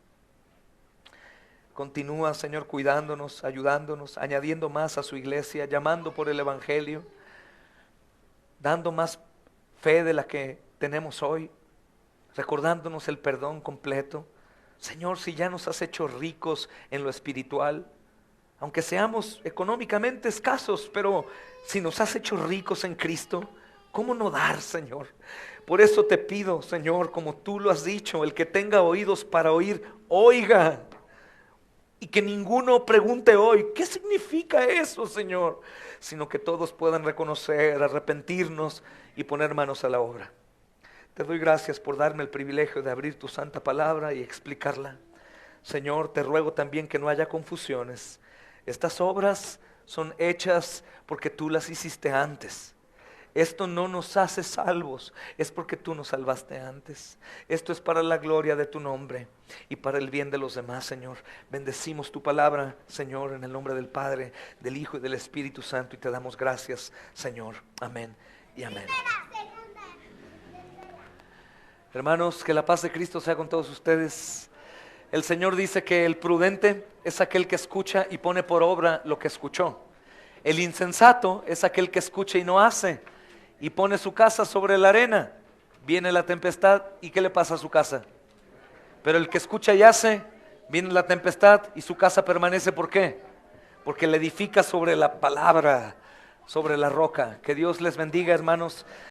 Continúa, Señor, cuidándonos, ayudándonos, añadiendo más a su iglesia, llamando por el Evangelio, dando más fe de la que tenemos hoy, recordándonos el perdón completo. Señor, si ya nos has hecho ricos en lo espiritual, aunque seamos económicamente escasos, pero si nos has hecho ricos en Cristo, ¿cómo no dar, Señor? Por eso te pido, Señor, como tú lo has dicho, el que tenga oídos para oír, oiga. Y que ninguno pregunte hoy, ¿qué significa eso, Señor? Sino que todos puedan reconocer, arrepentirnos y poner manos a la obra. Te doy gracias por darme el privilegio de abrir tu santa palabra y explicarla. Señor, te ruego también que no haya confusiones. Estas obras son hechas porque tú las hiciste antes. Esto no nos hace salvos, es porque tú nos salvaste antes. Esto es para la gloria de tu nombre y para el bien de los demás, Señor. Bendecimos tu palabra, Señor, en el nombre del Padre, del Hijo y del Espíritu Santo, y te damos gracias, Señor. Amén y amén. Hermanos, que la paz de Cristo sea con todos ustedes. El Señor dice que el prudente es aquel que escucha y pone por obra lo que escuchó. El insensato es aquel que escucha y no hace, y pone su casa sobre la arena. Viene la tempestad, ¿y qué le pasa a su casa? Pero el que escucha y hace, viene la tempestad y su casa permanece. ¿Por qué? Porque le edifica sobre la palabra, sobre la roca. Que Dios les bendiga, hermanos.